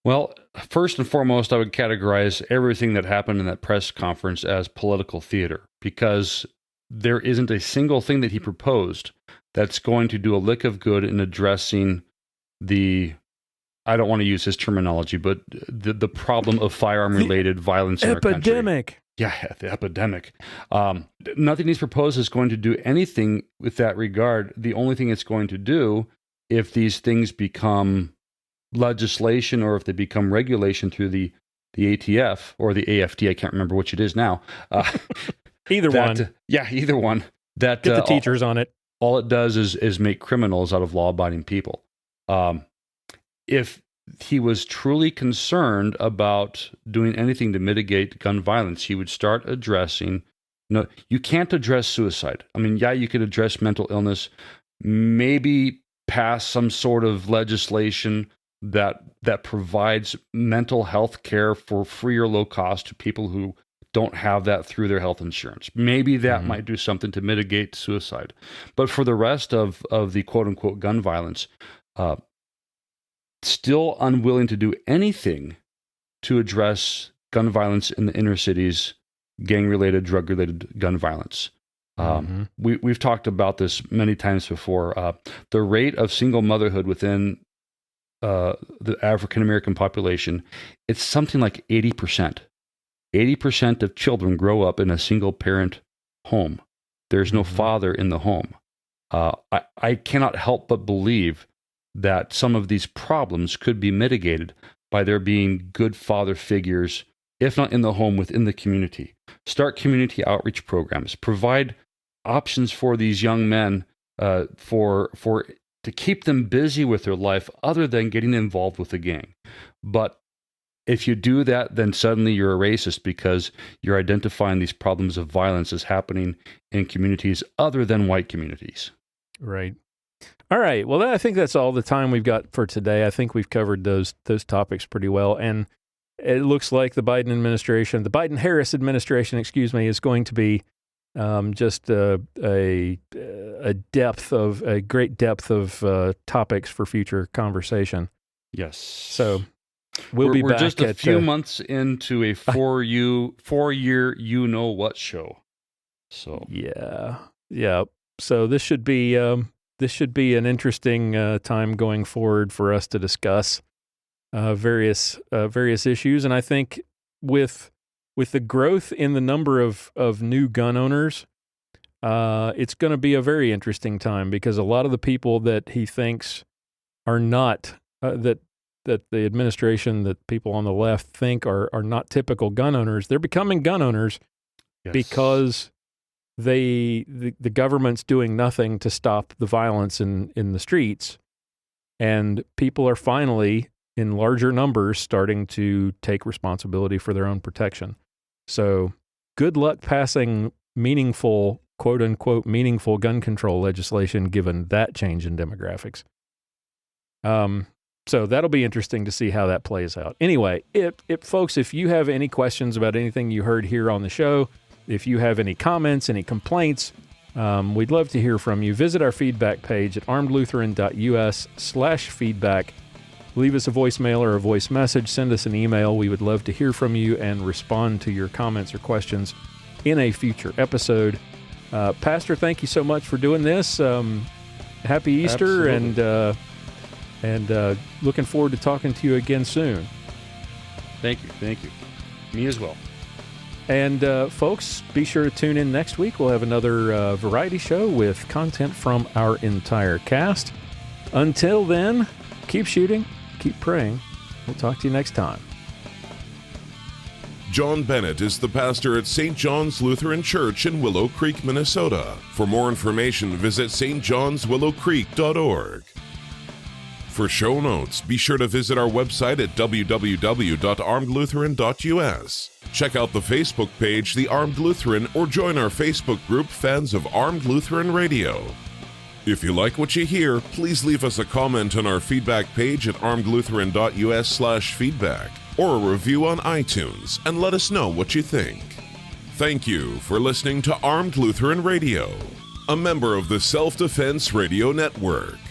Well, first and foremost, I would categorize everything that happened in that press conference as political theater, because there isn't a single thing that he proposed that's going to do a lick of good in addressing the, I don't want to use his terminology, but the problem of firearm-related violence in our country. Epidemic. Yeah, the epidemic. Nothing he's proposed is going to do anything with that regard. The only thing it's going to do, if these things become legislation or if they become regulation through the ATF or the AFD, I can't remember which it is now. Either one. Yeah, either one. That Get the teachers on it. All it does is make criminals out of law-abiding people. If he was truly concerned about doing anything to mitigate gun violence, he would start addressing. No, you can't address suicide. I mean, yeah, you could address mental illness, maybe pass some sort of legislation that provides mental health care for free or low cost to people who don't have that through their health insurance. Maybe that might do something to mitigate suicide. But for the rest of the quote-unquote gun violence, still unwilling to do anything to address gun violence in the inner cities, gang-related, drug-related gun violence. We've talked about this many times before. The rate of single motherhood within the African-American population, it's something like 80%. 80% of children grow up in a single-parent home. There's no father in the home. I cannot help but believe that some of these problems could be mitigated by there being good father figures, if not in the home, within the community. Start community outreach programs. Provide options for these young men to keep them busy with their life other than getting involved with a gang. But if you do that, then suddenly you're a racist because you're identifying these problems of violence as happening in communities other than white communities. Right. All right. Well, I think that's all the time we've got for today. I think we've covered those topics pretty well. And it looks like the Biden-Harris administration, is going to be just a great depth of topics for future conversation. Yes. So we're back. We're just a few months into a four-year you-know-what show. So yeah. So this should be an interesting time going forward for us to discuss various issues. And I think with the growth in the number of new gun owners, it's going to be a very interesting time because a lot of the people that he thinks are not that the administration, that people on the left think are not typical gun owners, they're becoming gun owners because the government's doing nothing to stop the violence in the streets, and people are finally in larger numbers starting to take responsibility for their own protection. So good luck passing meaningful, quote unquote, meaningful gun control legislation given that change in demographics. So that'll be interesting to see how that plays out. Anyway, folks, if you have any questions about anything you heard here on the show, if you have any comments, any complaints, we'd love to hear from you. Visit our feedback page at armedlutheran.us/feedback. Leave us a voicemail or a voice message. Send us an email. We would love to hear from you and respond to your comments or questions in a future episode. Pastor, thank you so much for doing this. Happy Easter. Absolutely. And looking forward to talking to you again soon. Thank you. Me as well. And folks, be sure to tune in next week. We'll have another variety show with content from our entire cast. Until then, keep shooting, keep praying. We'll talk to you next time. John Bennett is the pastor at St. John's Lutheran Church in Willow Creek, Minnesota. For more information, visit stjohnswillowcreek.org. For show notes, be sure to visit our website at www.armedlutheran.us. Check out the Facebook page, The Armed Lutheran, or join our Facebook group, Fans of Armed Lutheran Radio. If you like what you hear, please leave us a comment on our feedback page at armedlutheran.us/feedback or a review on iTunes and let us know what you think. Thank you for listening to Armed Lutheran Radio. a member of the Self Defense Radio Network.